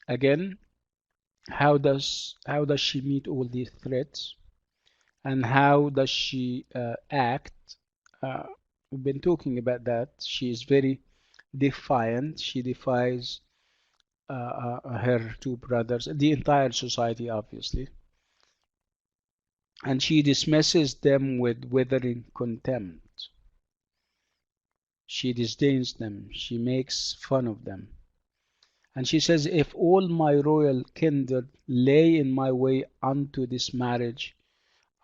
S1: Again, how does she meet all these threats, and how does she act? Uh, we've been talking about that. She is very defiant. She defies her two brothers, the entire society, obviously, and she dismisses them with withering contempt. She disdains them. She makes fun of them. And she says, if all my royal kindred lay in my way unto this marriage,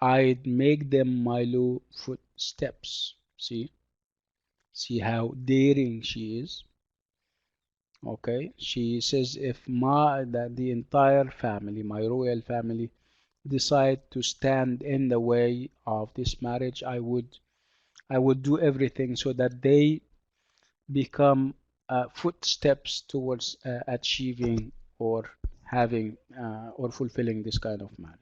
S1: I'd make them my low footsteps. See how daring she is. Okay, she says, if that the entire family, my royal family, decide to stand in the way of this marriage, I would do everything so that they become footsteps towards achieving or having or fulfilling this kind of marriage.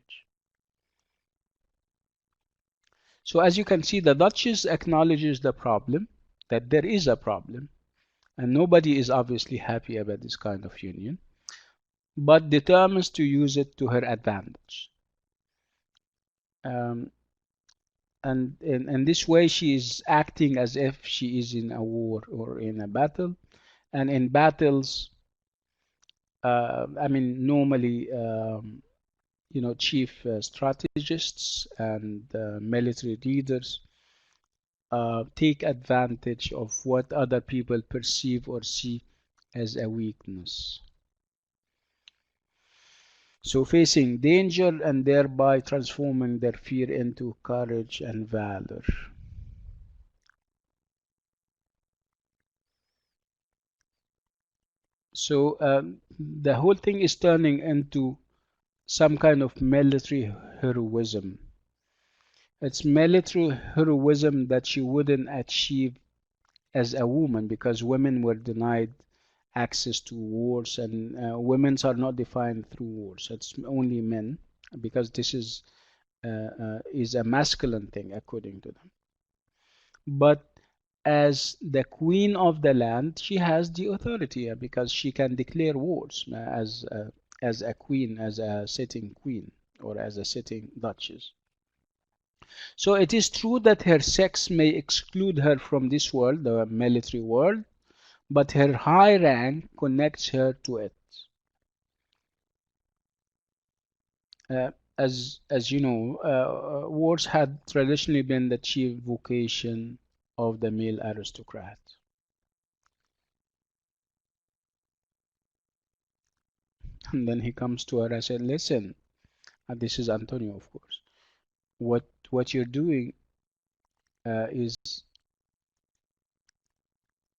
S1: So as you can see, the Duchess acknowledges the problem, that there is a problem, and nobody is obviously happy about this kind of union, but determines to use it to her advantage. Um, and in this way, she is acting as if she is in a war or in a battle. And in battles, I mean, normally, chief strategists and military leaders take advantage of what other people perceive or see as a weakness. So facing danger and thereby transforming their fear into courage and valor. So the whole thing is turning into some kind of military heroism. It's military heroism that she wouldn't achieve as a woman because women were denied access to wars, and women are not defined through wars. It's only men because this is a masculine thing according to them. But as the queen of the land, she has the authority because she can declare wars as a queen, as a sitting queen, or as a sitting duchess. So it is true that her sex may exclude her from this world, the military world, but her high rank connects her to it. As you know, wars had traditionally been the chief vocation of the male aristocrat. And then he comes to her and said, "Listen, this is Antonio, of course. What you're doing is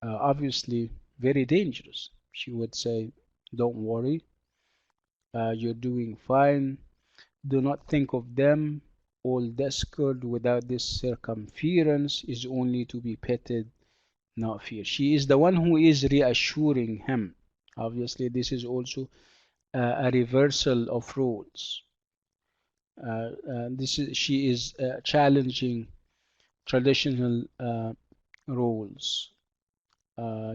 S1: obviously very dangerous." She would say, "Don't worry, you're doing fine. Do not think of them. All discord without this circumference is only to be petted, not feared." She is the one who is reassuring him. Obviously, this is also a reversal of roles. She is challenging traditional roles,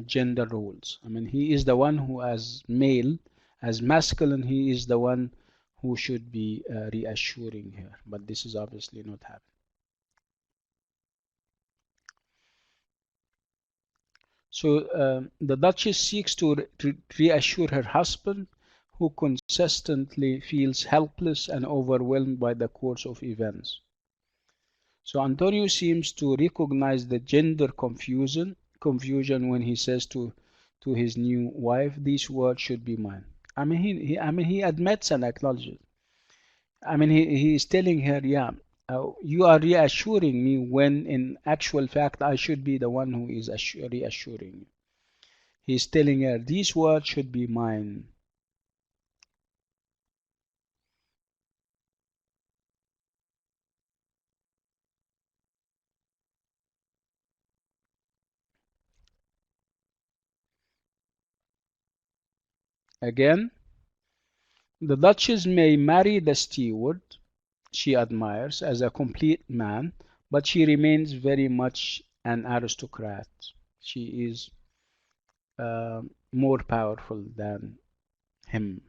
S1: gender roles. I mean, he is the one who, as male, as masculine, he is the one who should be reassuring her. But this is obviously not happening. So the Duchess seeks to reassure her husband, who consistently feels helpless and overwhelmed by the course of events. So Antonio seems to recognize the gender confusion when he says to his new wife, "These words should be mine." I mean, he admits and acknowledges. I mean, he is telling her, "Yeah, you are reassuring me," when in actual fact I should be the one who is reassuring you. He's telling her, "These words should be mine." Again, the Duchess may marry the steward she admires as a complete man, but she remains very much an aristocrat. She is uh, more powerful than him.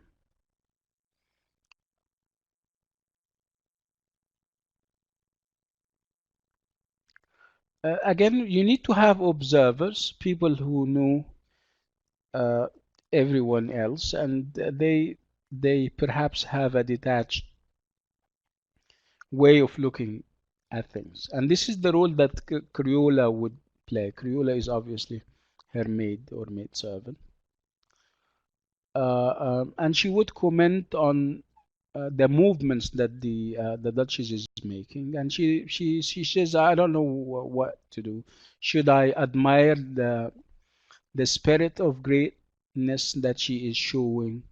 S1: Again, you need to have observers, people who know uh, everyone else, and they perhaps have a detached way of looking at things. And this is the role that Criolla would play. Criolla is obviously her maid or maid servant. And she would comment on the movements that the Duchess is making, and she says, "I don't know what to do. Should I admire the spirit of greatness that she is showing,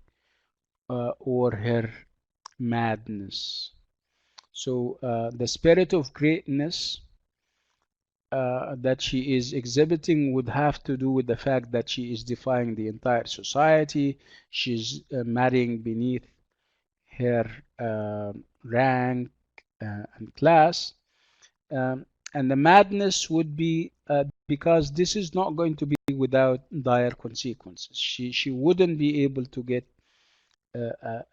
S1: or her madness?" So the spirit of greatness that she is exhibiting would have to do with the fact that she is defying the entire society. She's marrying beneath her rank and class. Um, and the madness would be because this is not going to be without dire consequences. She wouldn't be able to get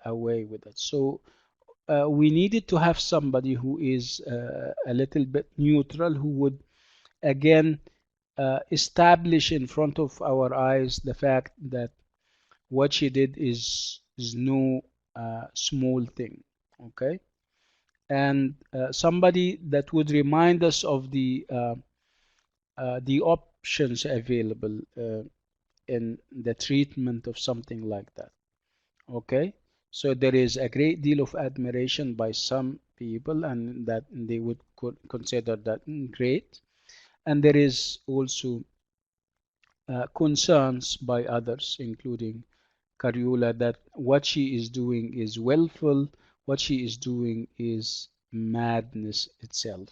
S1: away with it. So we needed to have somebody who is a little bit neutral, who would again establish in front of our eyes the fact that what she did is no small thing. Okay, and somebody that would remind us of the options available in the treatment of something like that. Okay, So there is a great deal of admiration by some people, and that they would consider that great. And there is also concerns by others, including Cariola, that what she is doing is willful, what she is doing is madness itself.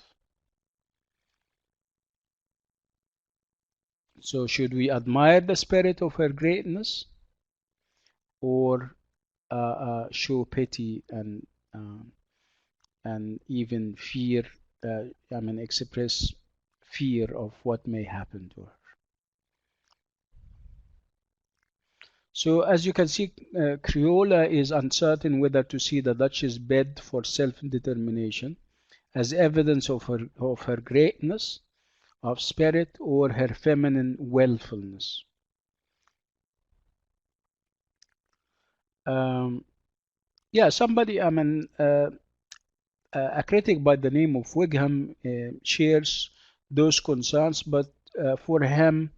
S1: So should we admire the spirit of her greatness, or show pity um, and even fear, I mean, express fear of what may happen to her? So as you can see, Criolla is uncertain whether to see the Duchess bid for self-determination as evidence of her greatness of spirit or her feminine willfulness. Um, yeah, somebody, I mean, a critic by the name of Wigham shares those concerns, but for him,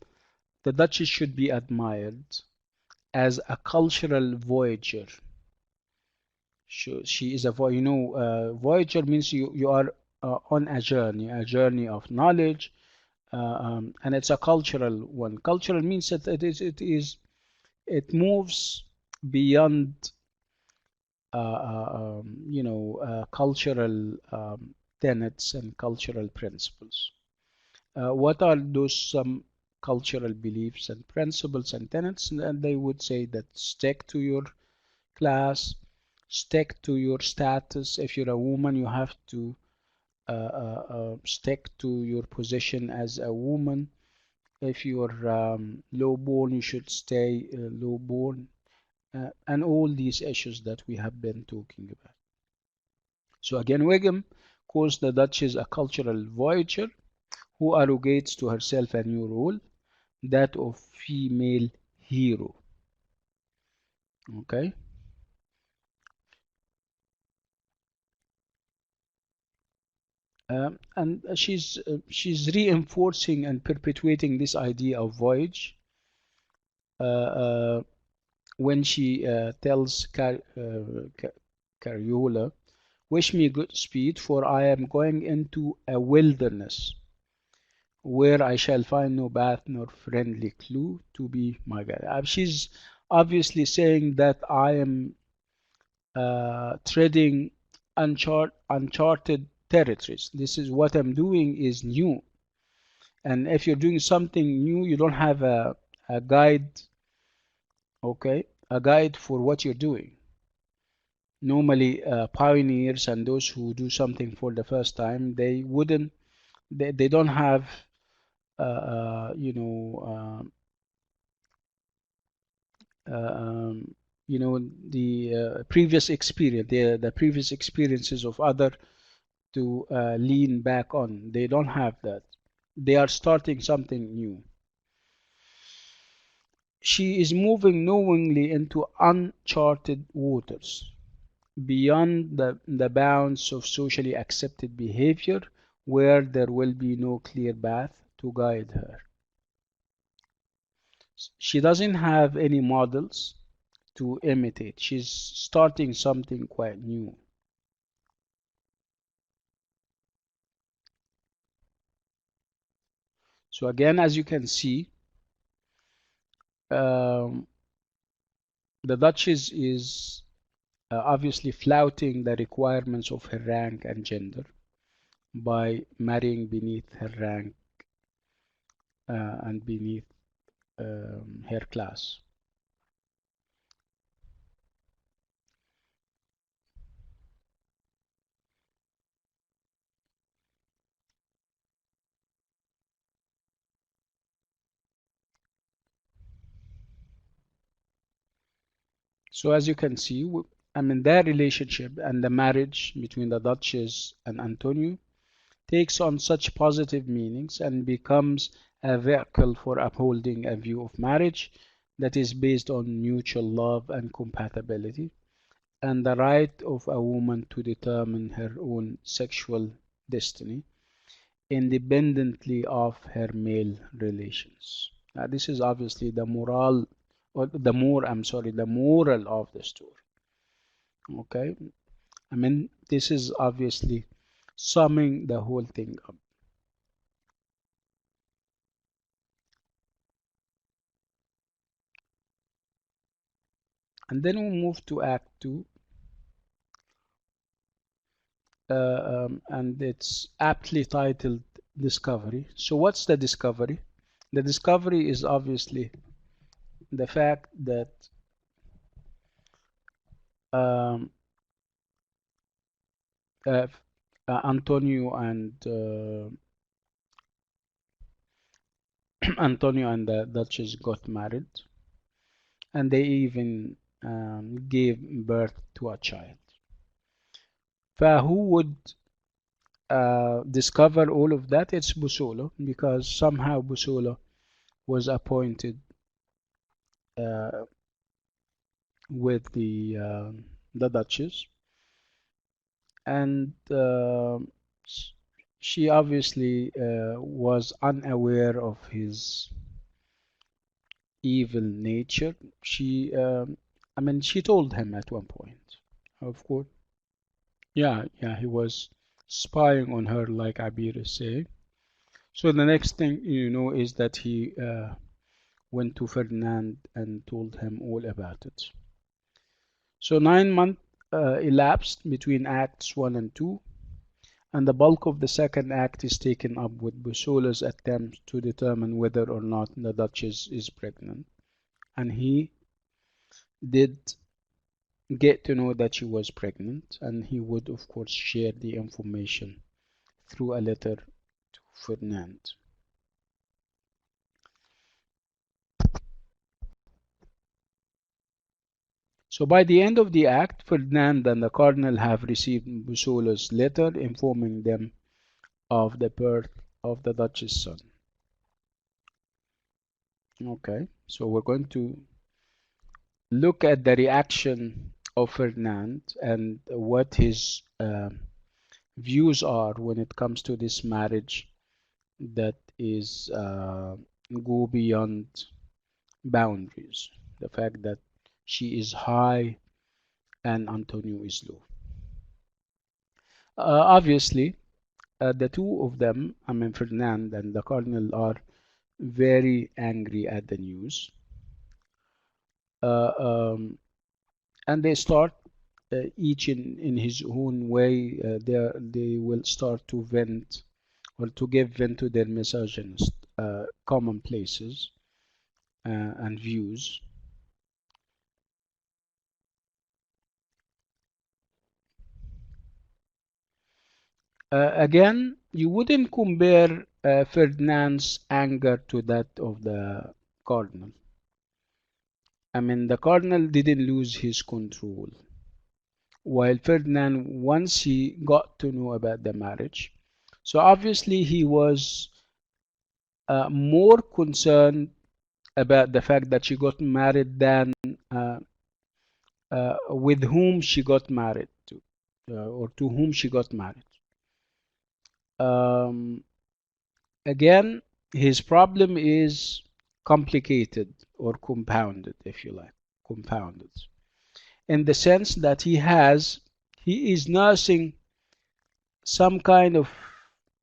S1: the Duchess should be admired as a cultural voyager. She is a voyager means you are on a journey of knowledge, and it's a cultural one. Cultural means that it moves beyond cultural tenets and cultural principles. What are those some cultural beliefs and principles and tenets? And they would say that stick to your class, stick to your status. If you're a woman, you have to stick to your position as a woman. If you're low-born, you should stay low-born, and all these issues that we have been talking about. So again, Wigham calls the Duchess a cultural voyager who arrogates to herself a new role, that of female hero. Okay. And she's reinforcing and perpetuating this idea of voyage uh, uh, when she tells Cariola, "Wish me good speed, for I am going into a wilderness where I shall find no bath nor friendly clue to be my guide." She's obviously saying that I am treading uncharted territories. This is what I'm doing is new. And if you're doing something new, you don't have a guide, okay, a guide for what you're doing. Normally, pioneers and those who do something for the first time, they don't have, uh, uh, you know, uh, um, the previous experience, the previous experiences of other to lean back on. They don't have that. They are starting something new. She is moving knowingly into uncharted waters, beyond the bounds of socially accepted behavior, where there will be no clear path to guide her. She doesn't have any models to imitate. She's starting something quite new. So again, as you can see, um, the Duchess is obviously flouting the requirements of her rank and gender by marrying beneath her rank and beneath her class. So as you can see, I mean, their relationship and the marriage between the Duchess and Antonio takes on such positive meanings and becomes a vehicle for upholding a view of marriage that is based on mutual love and compatibility, and the right of a woman to determine her own sexual destiny independently of her male relations. Now, this is obviously the moral, or the more, I'm sorry, the moral of the story. Okay, I mean, this is obviously summing the whole thing up. And then we move to Act 2, and it's aptly titled Discovery. So, what's the discovery? The discovery is obviously the fact that um, uh, Antonio and Antonio and the Duchess got married, and they even gave birth to a child. Who would discover all of that? It's Busolo, because somehow Busolo was appointed uh, with the Duchess, and she obviously was unaware of his evil nature. I mean, she told him at one point, of course. Yeah, yeah, he was spying on her, like Abir is saying. So the next thing you know is that he went to Ferdinand and told him all about it. So 9 months elapsed between Acts 1 and 2, and the bulk of the second act is taken up with Busola's attempt to determine whether or not the Duchess is pregnant. And he did get to know that she was pregnant, and he would, of course, share the information through a letter to Ferdinand. So by the end of the act, Ferdinand and the cardinal have received Busola's letter informing them of the birth of the Duchess' son. Okay, so we're going to look at the reaction of Ferdinand and what his views are when it comes to this marriage that is go beyond boundaries. The fact that she is high and Antonio is low. Obviously, the two of them, I mean Ferdinand and the cardinal, are very angry at the news, uh, um, and they start each in his own way. They will start to vent or to give vent to their misogynist commonplaces and views. Again, you wouldn't compare Ferdinand's anger to that of the cardinal. I mean, the cardinal didn't lose his control, while Ferdinand, once he got to know about the marriage, so obviously he was more concerned about the fact that she got married than uh, with whom she got married to, or to whom she got married. Um, Again, his problem is complicated or compounded, if you like, compounded, in the sense that he is nursing some kind of,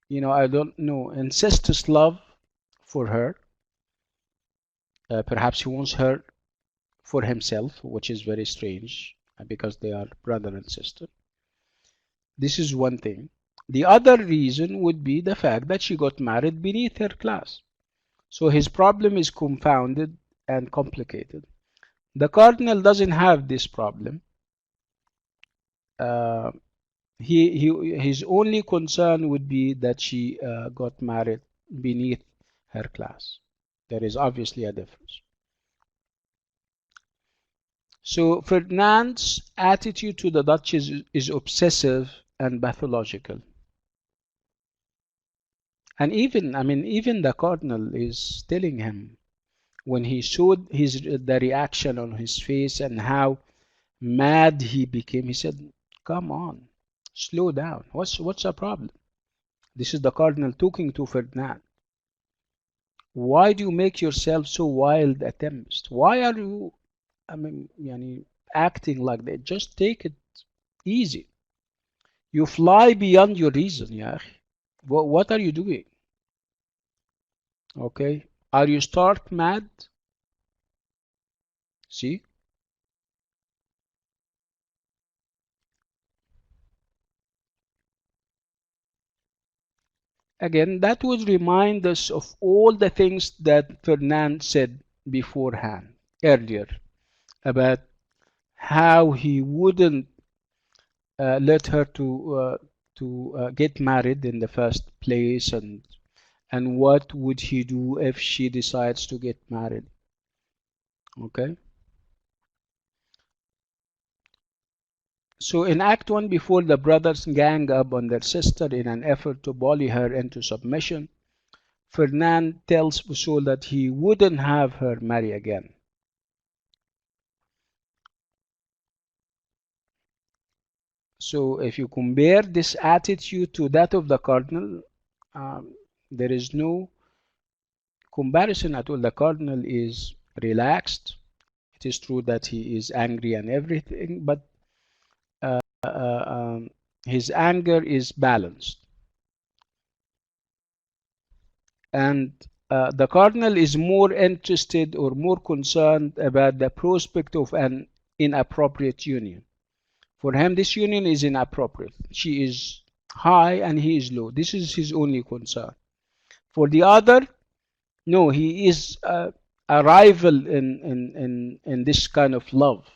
S1: I don't know, incestuous love for her. Perhaps he wants her for himself, which is very strange because they are brother and sister. This is one thing. The other reason would be the fact that she got married beneath her class. So his problem is confounded and complicated. The cardinal doesn't have this problem. Uh, his only concern would be that she got married beneath her class. There is obviously a difference. So Ferdinand's attitude to the Duchess is obsessive and pathological. And even the cardinal is telling him when he showed the reaction on his face and how mad he became, he said, "Come on, slow down. What's the problem?" This is the cardinal talking to Ferdinand. Why do you make yourself so wild at tempest? Why are you, acting like that? Just take it Easy. You fly beyond your reason, yeah. What are you doing? Okay. Are you stark mad? See? Again, that would remind us of all the things that Fernand said beforehand, earlier, about how he wouldn't let her to get married in the first place, and what would he do if she decides to get married. Okay. So in Act 1, before the brothers gang up on their sister in an effort to bully her into submission, Fernand tells Usul that he wouldn't have her marry again. So if you compare this attitude to that of the cardinal, um, there is no comparison at all. The cardinal is relaxed. It is true that he is angry and everything, but his anger is balanced. And the cardinal is more interested or more concerned about the prospect of an inappropriate union. For him, this union is inappropriate. She is high and he is low. This is his only concern. For the other, no, he is a rival in this kind of love.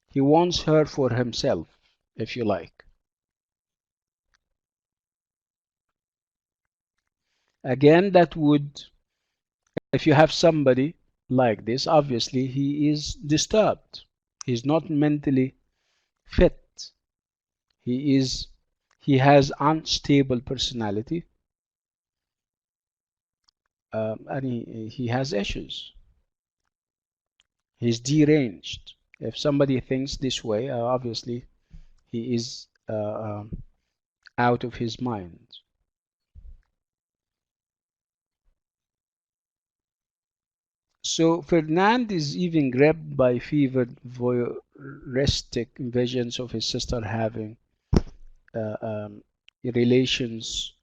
S1: He wants her for himself, if you like. Again, that would, if you have somebody like this, obviously he is disturbed. He's not mentally fit. He is, he has unstable personality, and he has issues. He's deranged. If somebody thinks this way, obviously he is out of his mind. So Ferdinand is even gripped by fevered voyeuristic visions of his sister having uh, um, relations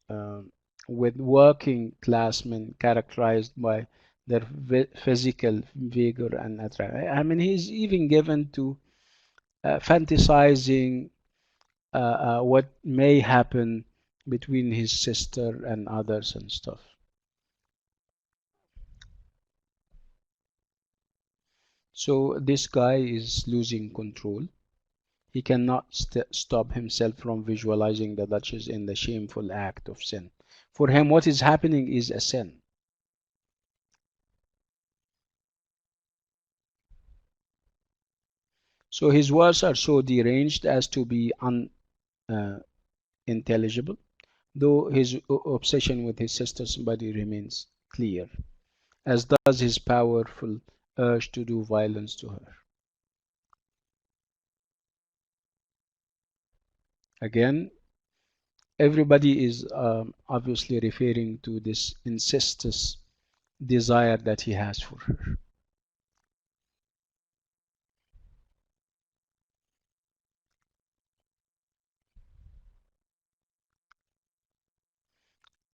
S1: with working classmen characterized by their physical vigor and attraction. I mean, he's even given to fantasizing what may happen between his sister and others and stuff. So this guy is losing control. He cannot stop himself from visualizing the Duchess in the shameful act of sin. For him, what is happening is a sin. So his words are so deranged as to be unintelligible, though his obsession with his sister's body remains clear, as does his powerful urge to do violence to her. Again, everybody is obviously referring to this incestuous desire that he has for her.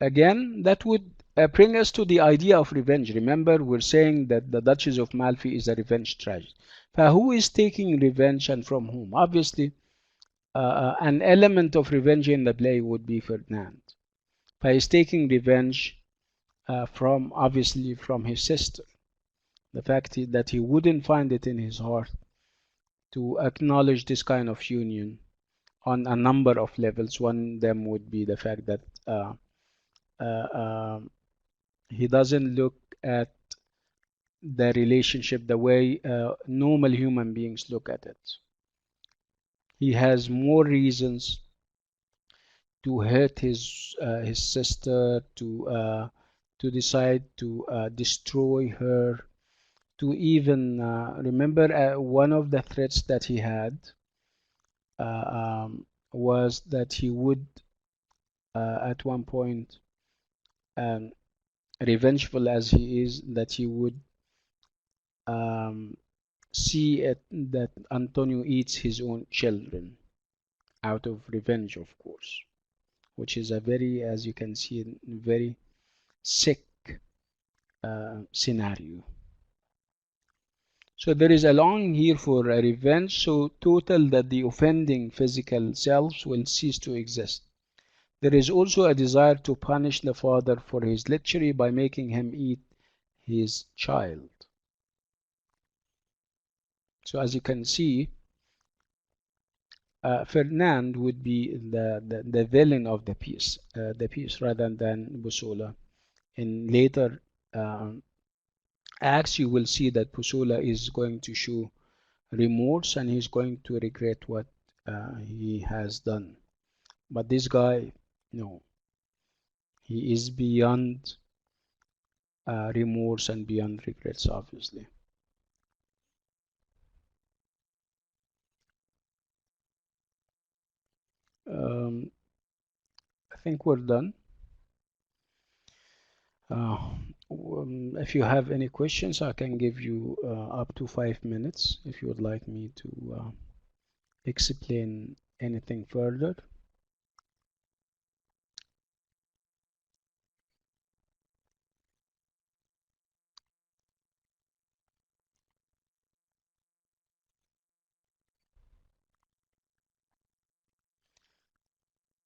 S1: Again, that would bring us to the idea of revenge. Remember, we're saying that the Duchess of Malfi is a revenge tragedy. But who is taking revenge and from whom? Obviously, an element of revenge in the play would be Ferdinand. But he's taking revenge from, obviously, from his sister. The fact that he wouldn't find it in his heart to acknowledge this kind of union on a number of levels. One of them would be the fact that uh, um, he doesn't look at the relationship the way normal human beings look at it. He has more reasons to hurt his sister, to decide to destroy her, to even remember one of the threats that he had was that he would at one point, um, revengeful as he is, that he would um, see it, that Antonio eats his own children. out of revenge, of course, which is a very, as you can see, very sick scenario. So there is a longing here for a revenge so total that the offending physical selves will cease to exist. There is also a desire to punish the father for his lechery by making him eat his child. So as you can see, Ferdinand would be the villain of the piece rather than Bussola. In later acts, you will see that Bussola is going to show remorse and he's going to regret what he has done. But this guy, no, he is beyond remorse and beyond regrets, obviously. Um, I think we're done. If you have any questions, I can give you up to 5 minutes if you would like me to explain anything further.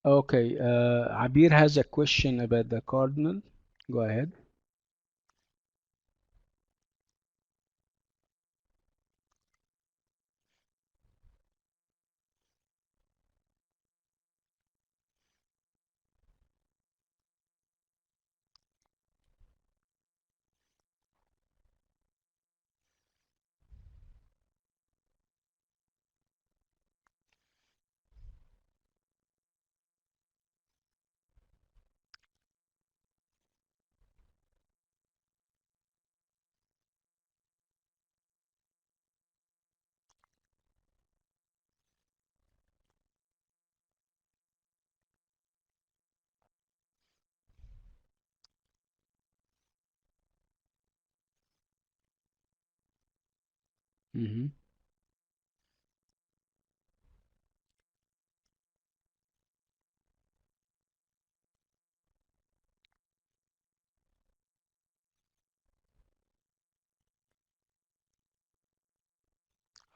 S1: Okay, Abir has a question about the cardinal. Go ahead. Mm-hmm.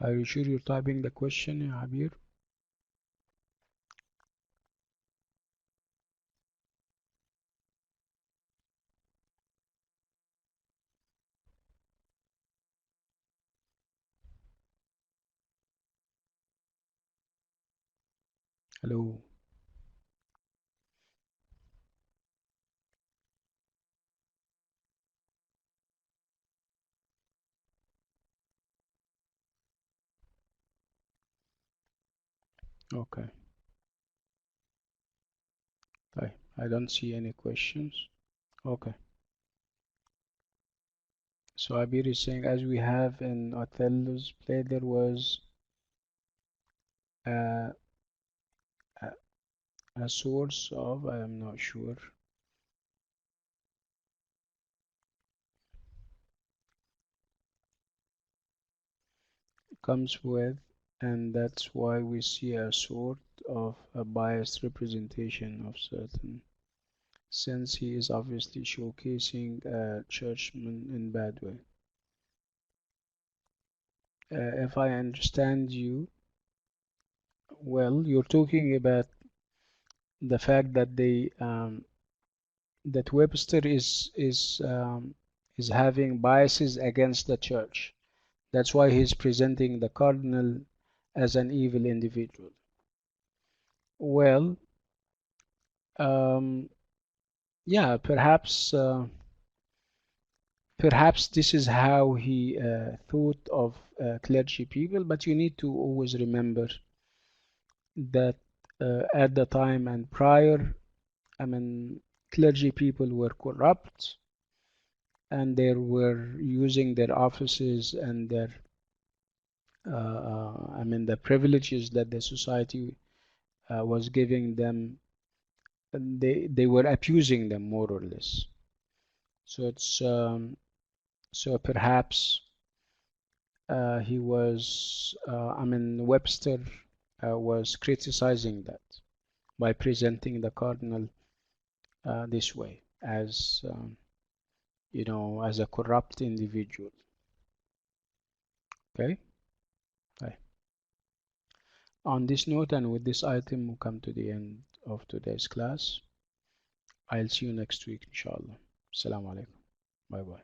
S1: Are you sure you're typing the question, Abir? Hello. Okay. I don't see any questions. Okay. So Abir is saying, as we have in Othello's play, there was a, a, a source of, I am not sure, comes with, and that's why we see a sort of a biased representation of certain, since he is obviously showcasing a churchman in bad way. If I understand you well, you're talking about the fact that that Webster is having biases against the church. That's why he's presenting the cardinal as an evil individual. Well, um, yeah, perhaps this is how he thought of clergy people, but you need to always remember that at the time and prior, I mean, clergy people were corrupt and they were using their offices and their, I mean, the privileges that the society was giving them, and they were abusing them more or less. So it's so perhaps he was, I mean, Webster was criticizing that by presenting the cardinal this way as as a corrupt individual. Okay. Right. On this note and with this item, we come to the end of today's class. I'll see you next week, inshallah. Assalamu alaikum. Bye bye.